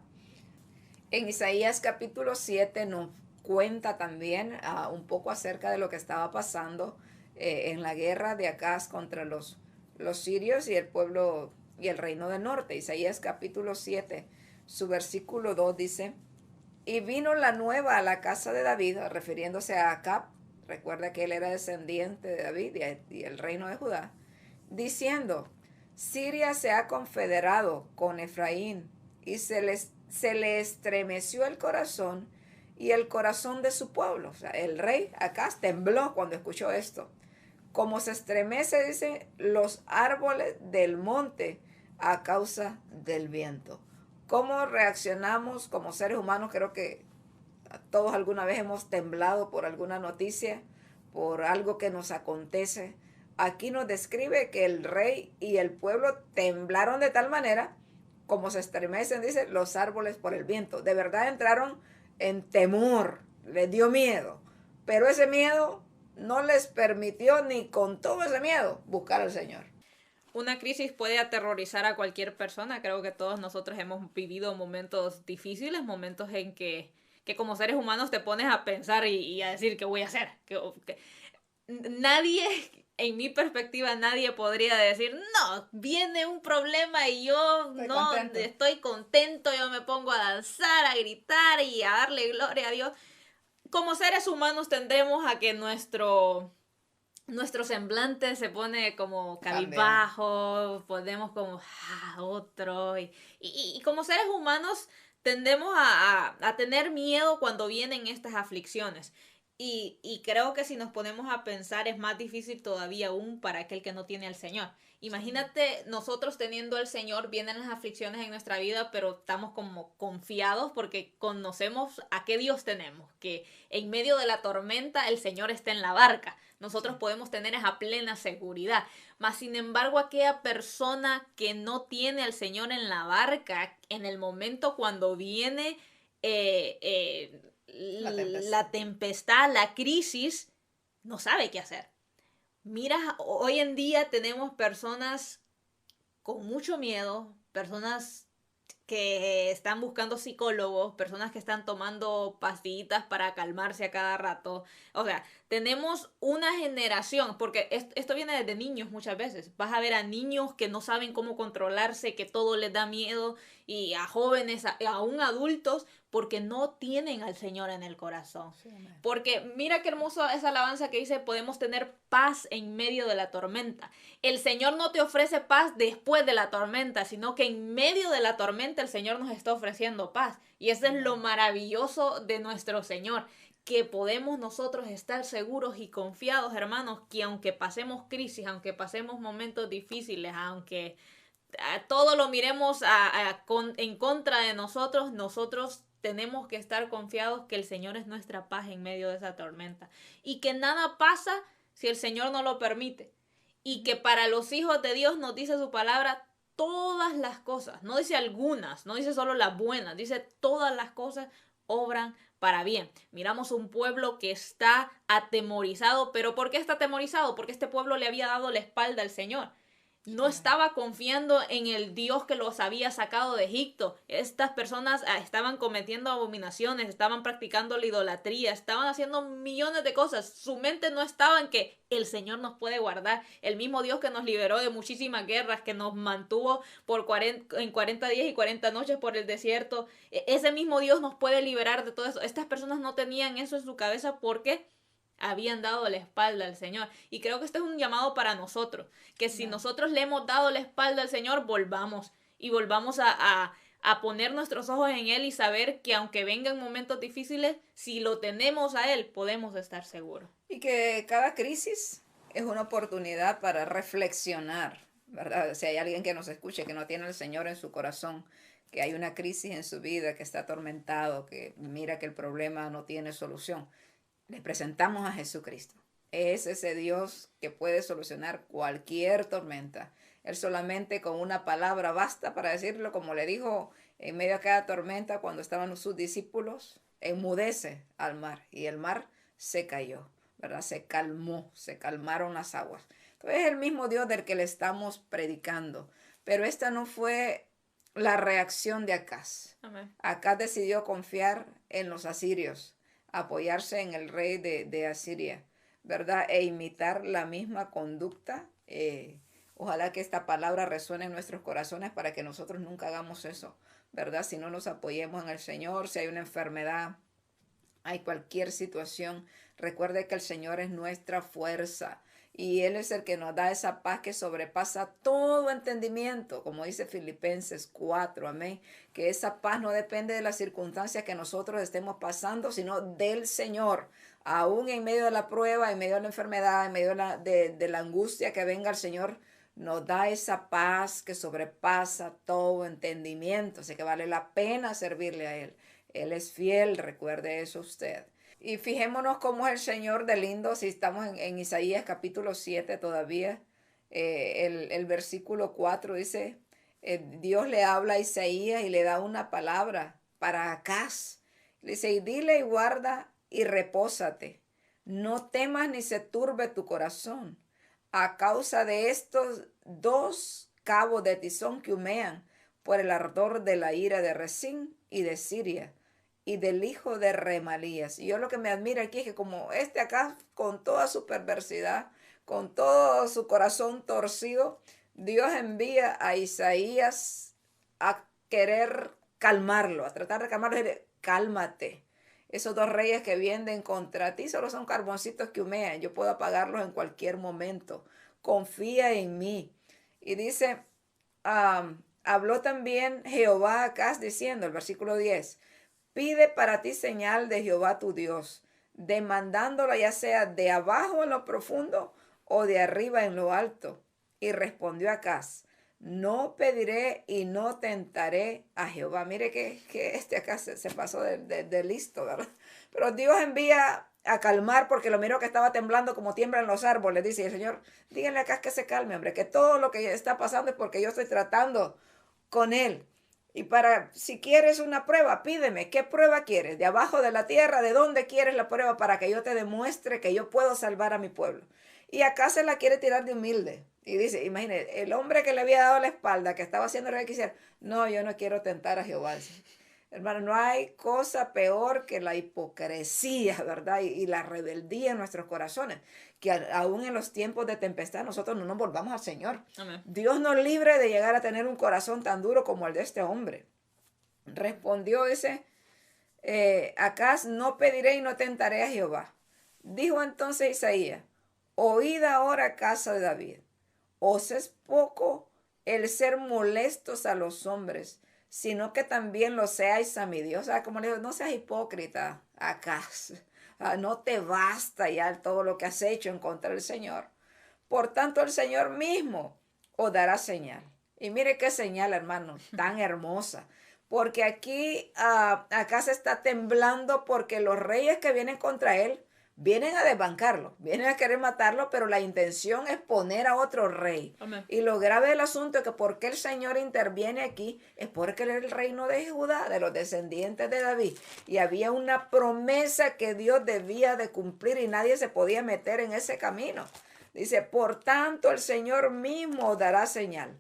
En Isaías capítulo 7 nos cuenta también un poco acerca de lo que estaba pasando en la guerra de Acaz contra los sirios y el pueblo y el reino del norte. Isaías capítulo 7, su versículo 2 dice: y vino la nueva a la casa de David, refiriéndose a Acab, recuerda que él era descendiente de David y el reino de Judá, diciendo: Siria se ha confederado con Efraín y se le estremeció el corazón y el corazón de su pueblo. O sea, el rey Acaz tembló cuando escuchó esto. Como se estremece, dice, los árboles del monte a causa del viento. ¿Cómo reaccionamos como seres humanos? Creo que todos alguna vez hemos temblado por alguna noticia, por algo que nos acontece. Aquí nos describe que el rey y el pueblo temblaron de tal manera, como se estremecen, dice, los árboles por el viento. De verdad entraron en temor, les dio miedo, pero ese miedo no les permitió, ni con todo ese miedo, buscar al Señor. Una crisis puede aterrorizar a cualquier persona. Creo que todos nosotros hemos vivido momentos difíciles, momentos en que como seres humanos te pones a pensar y a decir qué voy a hacer. Nadie, en mi perspectiva, nadie podría decir, no, viene un problema y yo estoy contento, yo me pongo a danzar, a gritar y a darle gloria a Dios. Como seres humanos tendremos a que nuestro semblante se pone como cabizbajo, ponemos como otro. Y como seres humanos tendemos a tener miedo cuando vienen estas aflicciones. Y creo que si nos ponemos a pensar es más difícil todavía aún para aquel que no tiene al Señor. Imagínate nosotros teniendo al Señor, vienen las aflicciones en nuestra vida, pero estamos como confiados porque conocemos a qué Dios tenemos, que en medio de la tormenta el Señor está en la barca. Nosotros podemos tener esa plena seguridad. Mas, sin embargo, aquella persona que no tiene al Señor en la barca, en el momento cuando viene la tempestad, la crisis, no sabe qué hacer. Mira, hoy en día tenemos personas con mucho miedo, personas que están buscando psicólogos, personas que están tomando pastillitas para calmarse a cada rato. O sea, tenemos una generación, porque esto viene desde niños muchas veces. Vas a ver a niños que no saben cómo controlarse, que todo les da miedo, y a jóvenes, aún adultos, porque no tienen al Señor en el corazón. Sí, amén. Porque mira qué hermoso esa alabanza que dice, podemos tener paz en medio de la tormenta. El Señor no te ofrece paz después de la tormenta, sino que en medio de la tormenta el Señor nos está ofreciendo paz. Y eso es lo maravilloso de nuestro Señor, que podemos nosotros estar seguros y confiados, hermanos, que aunque pasemos crisis, aunque pasemos momentos difíciles, aunque todo lo miremos en contra de nosotros, nosotros tenemos que estar confiados que el Señor es nuestra paz en medio de esa tormenta. Y que nada pasa si el Señor no lo permite. Y que para los hijos de Dios nos dice su palabra todas las cosas. No dice algunas, no dice solo las buenas, dice todas las cosas obran para bien. Miramos un pueblo que está atemorizado. ¿Pero por qué está atemorizado? Porque este pueblo le había dado la espalda al Señor. No estaba confiando en el Dios que los había sacado de Egipto. Estas personas estaban cometiendo abominaciones, estaban practicando la idolatría, estaban haciendo millones de cosas. Su mente no estaba en que el Señor nos puede guardar. El mismo Dios que nos liberó de muchísimas guerras, que nos mantuvo en 40 días y 40 noches por el desierto. Ese mismo Dios nos puede liberar de todo eso. Estas personas no tenían eso en su cabeza porque habían dado la espalda al Señor. Y creo que este es un llamado para nosotros, que si nosotros le hemos dado la espalda al Señor, volvamos y volvamos a poner nuestros ojos en Él y saber que aunque vengan momentos difíciles, si lo tenemos a Él, podemos estar seguros. Y que cada crisis es una oportunidad para reflexionar, ¿verdad? Si hay alguien que nos escuche que no tiene al Señor en su corazón, que hay una crisis en su vida, que está atormentado, que mira que el problema no tiene solución, le presentamos a Jesucristo. Es ese Dios que puede solucionar cualquier tormenta. Él solamente con una palabra basta para decirlo, como le dijo en medio de cada tormenta cuando estaban sus discípulos, enmudece al mar, y el mar se cayó, ¿verdad? Se calmó, se calmaron las aguas. Entonces es el mismo Dios del que le estamos predicando. Pero esta no fue la reacción de Acaz. Amén. Acaz decidió confiar en los asirios, apoyarse en el rey de Asiria, ¿verdad? E imitar la misma conducta. Ojalá que esta palabra resuene en nuestros corazones para que nosotros nunca hagamos eso, ¿verdad? Si no nos apoyemos en el Señor, si hay una enfermedad, hay cualquier situación, recuerde que el Señor es nuestra fuerza. Y Él es el que nos da esa paz que sobrepasa todo entendimiento, como dice Filipenses 4, amén. Que esa paz no depende de las circunstancias que nosotros estemos pasando, sino del Señor. Aún en medio de la prueba, en medio de la enfermedad, en medio de la angustia que venga, el Señor nos da esa paz que sobrepasa todo entendimiento. Así que vale la pena servirle a Él. Él es fiel, recuerde eso usted. Y fijémonos cómo es el Señor de lindo, si estamos en Isaías capítulo 7 todavía, el versículo 4 dice, Dios le habla a Isaías y le da una palabra para Acaz. Le dice, y dile y guarda y repósate, no temas ni se turbe tu corazón, a causa de estos dos cabos de tizón que humean por el ardor de la ira de Rezín y de Siria, y del hijo de Remalías. Y yo lo que me admira aquí es que como acá, con toda su perversidad, con todo su corazón torcido, Dios envía a Isaías a querer calmarlo, a tratar de calmarlo y decir, cálmate. Esos dos reyes que vienen contra ti solo son carboncitos que humean. Yo puedo apagarlos en cualquier momento. Confía en mí. Y dice, habló también Jehová a Acaz diciendo, el versículo 10, pide para ti señal de Jehová tu Dios, demandándola ya sea de abajo en lo profundo o de arriba en lo alto. Y respondió Acaz, no pediré y no tentaré a Jehová. Mire que acá se pasó de listo, ¿verdad? Pero Dios envía a calmar porque lo miró que estaba temblando como tiemblan los árboles. Dice el Señor, díganle acá que se calme, hombre, que todo lo que está pasando es porque yo estoy tratando con él. Y si quieres una prueba, pídeme. ¿Qué prueba quieres? ¿De abajo de la tierra? ¿De dónde quieres la prueba para que yo te demuestre que yo puedo salvar a mi pueblo? Y acá se la quiere tirar de humilde. Y dice, imagínate, el hombre que le había dado la espalda, que estaba haciendo lo que quisiera, no, yo no quiero tentar a Jehová. Dice. Hermano, no hay cosa peor que la hipocresía, ¿verdad? Y la rebeldía en nuestros corazones, que aún en los tiempos de tempestad nosotros no nos volvamos al Señor. Amén. Dios nos libre de llegar a tener un corazón tan duro como el de este hombre. Respondió ese, Acaz, no pediré y no tentaré a Jehová. Dijo entonces Isaías, oíd ahora, casa de David, os es poco el ser molestos a los hombres, sino que también lo seáis a mi Dios. O sea, como le digo, no seas hipócrita, Acaz. No te basta ya todo lo que has hecho en contra del Señor. Por tanto, el Señor mismo os dará señal. Y mire qué señal, hermano, tan hermosa. Porque aquí, acá se está temblando porque los reyes que vienen contra él vienen a desbancarlo, vienen a querer matarlo, pero la intención es poner a otro rey. Amén. Y lo grave del asunto es que porque el Señor interviene aquí es porque él es el reino de Judá, de los descendientes de David. Y había una promesa que Dios debía de cumplir y nadie se podía meter en ese camino. Dice, por tanto el Señor mismo dará señal.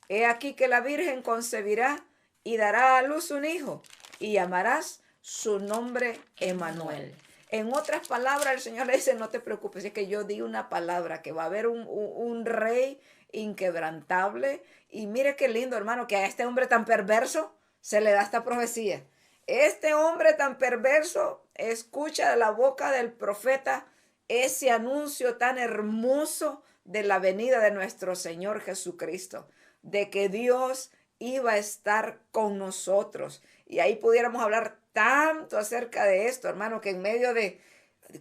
He aquí que la Virgen concebirá y dará a luz un hijo y llamarás su nombre Emmanuel. En otras palabras, el Señor le dice, no te preocupes, es que yo di una palabra, que va a haber un rey inquebrantable. Y mire qué lindo, hermano, que a este hombre tan perverso se le da esta profecía. Este hombre tan perverso escucha de la boca del profeta ese anuncio tan hermoso de la venida de nuestro Señor Jesucristo, de que Dios iba a estar con nosotros. Y ahí pudiéramos hablar tanto acerca de esto, hermano, que en medio de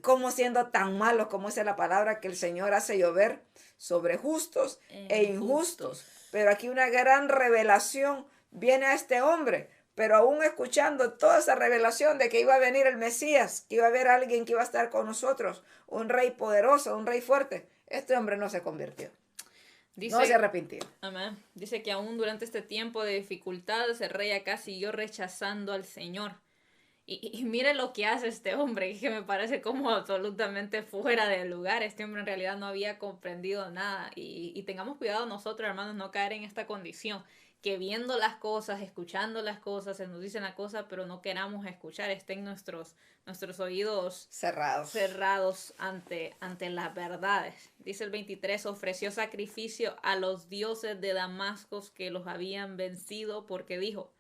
cómo siendo tan malos, como dice la palabra, que el Señor hace llover sobre justos e injustos. Pero aquí una gran revelación viene a este hombre, pero aún escuchando toda esa revelación de que iba a venir el Mesías, que iba a haber alguien que iba a estar con nosotros, un rey poderoso, un rey fuerte, este hombre no se convirtió. No se arrepintió. Amén. Dice que aún durante este tiempo de dificultades el rey acá siguió rechazando al Señor. Y mire lo que hace este hombre, que me parece como absolutamente fuera de lugar. Este hombre en realidad no había comprendido nada. Y tengamos cuidado nosotros, hermanos, no caer en esta condición. Que viendo las cosas, escuchando las cosas, se nos dicen la cosa, pero no queramos escuchar. Estén nuestros oídos cerrados ante las verdades. Dice el 23, ofreció sacrificio a los dioses de Damasco que los habían vencido, porque dijo,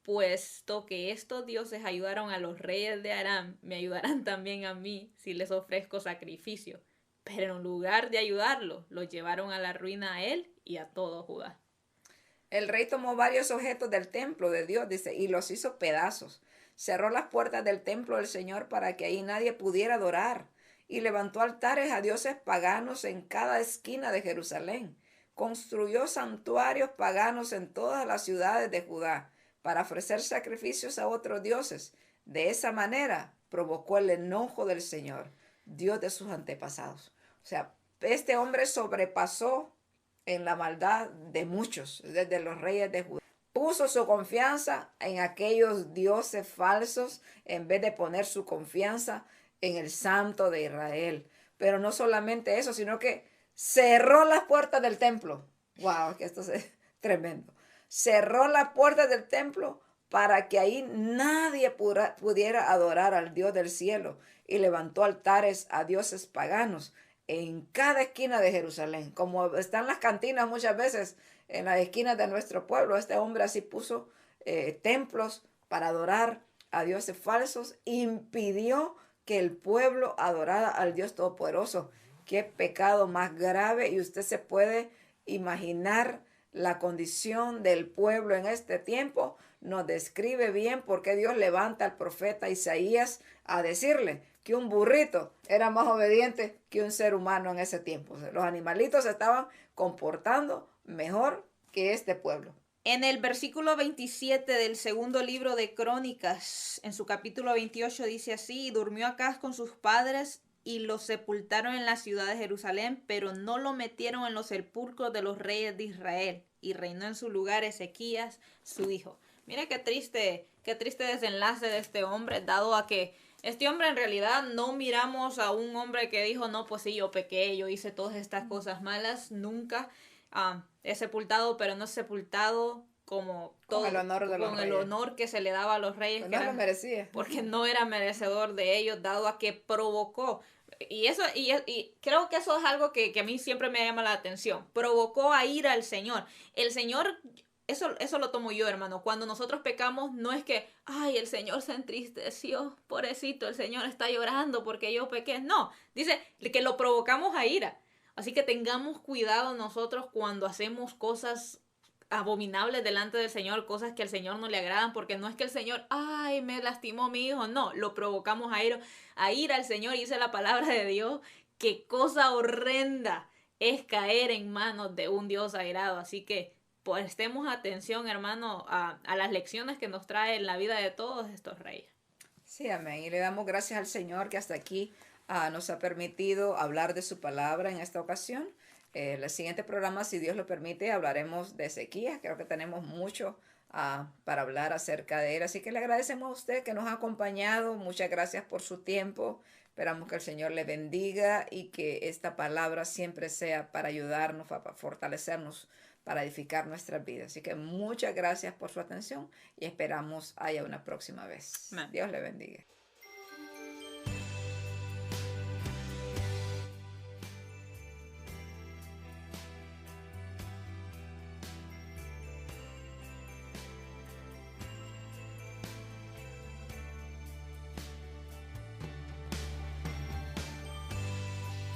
puesto que estos dioses ayudaron a los reyes de Aram, me ayudarán también a mí si les ofrezco sacrificio. Pero en lugar de ayudarlo, los llevaron a la ruina a él y a todo Judá. El rey tomó varios objetos del templo de Dios, dice, y los hizo pedazos. Cerró las puertas del templo del Señor para que ahí nadie pudiera adorar. Y levantó altares a dioses paganos en cada esquina de Jerusalén. Construyó santuarios paganos en todas las ciudades de Judá para ofrecer sacrificios a otros dioses. De esa manera provocó el enojo del Señor, Dios de sus antepasados. O sea, este hombre sobrepasó en la maldad de muchos, desde los reyes de Judá. Puso su confianza en aquellos dioses falsos en vez de poner su confianza en el Santo de Israel. Pero no solamente eso, sino que cerró las puertas del templo. ¡Wow! Que esto es tremendo. Cerró las puertas del templo para que ahí nadie pudiera adorar al Dios del cielo, y levantó altares a dioses paganos en cada esquina de Jerusalén, como están las cantinas muchas veces en las esquinas de nuestro pueblo. Este hombre así puso templos para adorar a dioses falsos, impidió que el pueblo adorara al Dios Todopoderoso. Qué pecado más grave, y usted se puede imaginar la condición del pueblo en este tiempo. Nos describe bien por qué Dios levanta al profeta Isaías a decirle que un burrito era más obediente que un ser humano en ese tiempo. O sea, los animalitos se estaban comportando mejor que este pueblo. En el versículo 27 del segundo libro de Crónicas, en su capítulo 28, dice así: y durmió Acaz con sus padres y lo sepultaron en la ciudad de Jerusalén, pero no lo metieron en los sepulcros de los reyes de Israel, y reinó en su lugar Ezequías, su hijo. Mira qué triste desenlace de este hombre, dado a que Este hombre en realidad no miramos a un hombre que dijo, no, pues sí, yo pequé, yo hice todas estas cosas malas, nunca es sepultado, pero no es sepultado como Con el todo, honor de los con el reyes. honor que se le daba a los reyes, Pues que no lo era, merecía. porque no era merecedor de ellos, dado a que provocó. Y eso, y creo que eso es algo que a mí siempre me llama la atención. Provocó a ir al Señor. El Señor, eso lo tomo yo, hermano. Cuando nosotros pecamos, no es que, ay, el Señor se entristeció, pobrecito, el Señor está llorando porque yo pequé. No, dice que lo provocamos a ira. Así que tengamos cuidado nosotros cuando hacemos cosas abominables delante del Señor, cosas que al Señor no le agradan, porque no es que el Señor, ay, me lastimó mi hijo, no, lo provocamos a ir al Señor, y dice la palabra de Dios, qué cosa horrenda es caer en manos de un Dios airado, así que prestemos atención, hermano, a las lecciones que nos trae en la vida de todos estos reyes. Sí, amén. Y le damos gracias al Señor que hasta aquí nos ha permitido hablar de su palabra en esta ocasión. El siguiente programa, si Dios lo permite, hablaremos de Ezequías. Creo que tenemos mucho para hablar acerca de él. Así que le agradecemos a usted que nos ha acompañado. Muchas gracias por su tiempo. Esperamos que el Señor le bendiga y que esta palabra siempre sea para ayudarnos, para fortalecernos, para edificar nuestras vidas. Así que muchas gracias por su atención y esperamos haya una próxima vez. Amén. Dios le bendiga.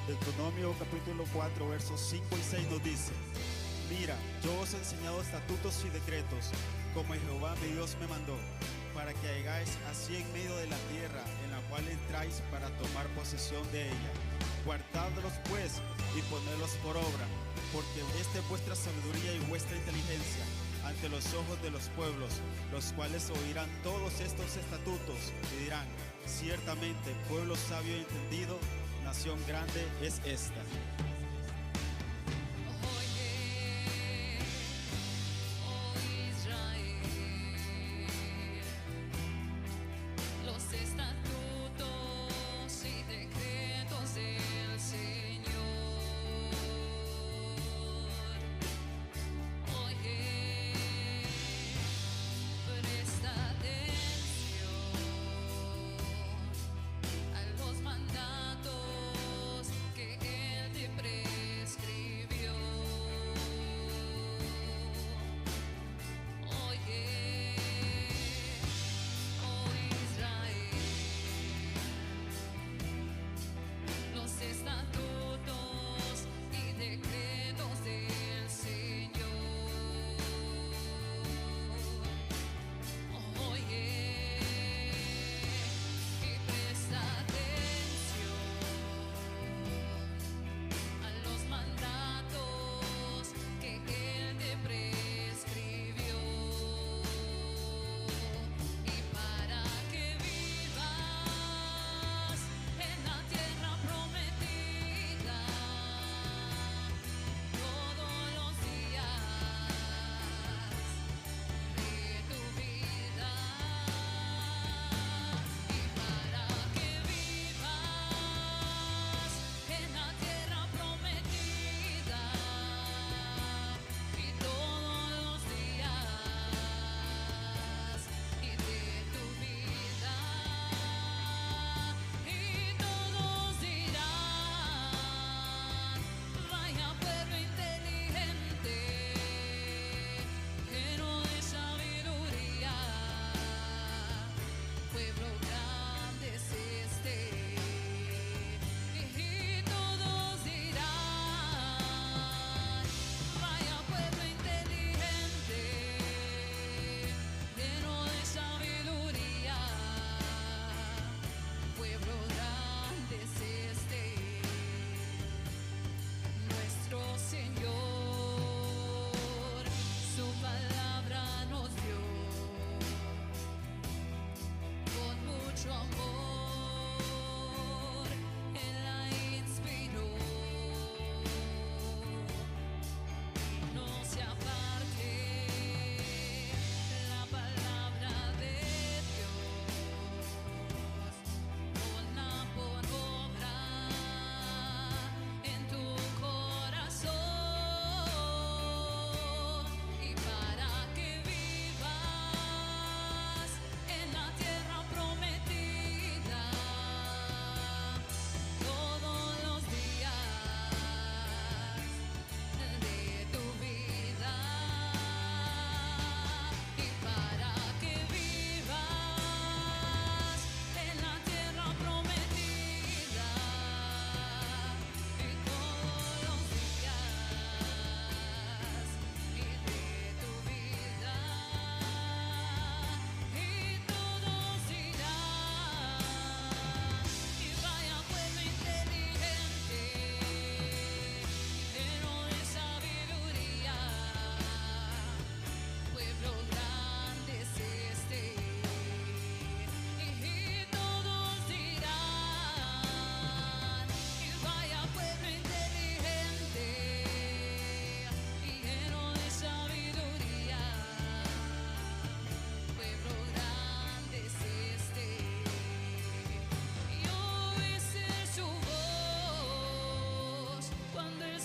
Deuteronomio capítulo 4 versos 5 y 6 nos dice: mira, yo os he enseñado estatutos y decretos, como Jehová mi Dios me mandó, para que hagáis así en medio de la tierra en la cual entráis para tomar posesión de ella. Guardadlos pues y ponedlos por obra, porque esta es vuestra sabiduría y vuestra inteligencia ante los ojos de los pueblos, los cuales oirán todos estos estatutos y dirán: ciertamente pueblo sabio y entendido, nación grande es esta. Mandatos que Él te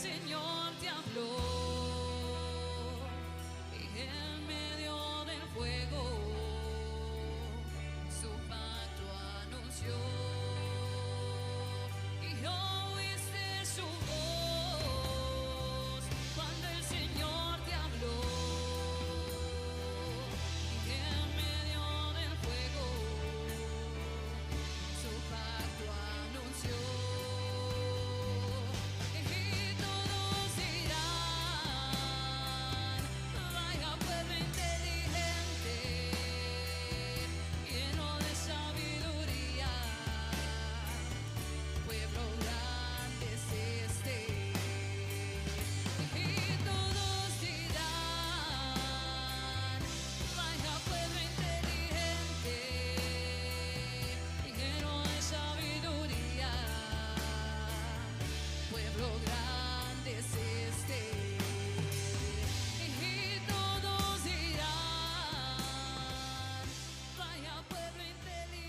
Señor te habló y en medio del fuego su pacto anunció y oíste su voz cuando el Señor te habló y en medio del fuego su pacto anunció. Vaya pueblo inteligente.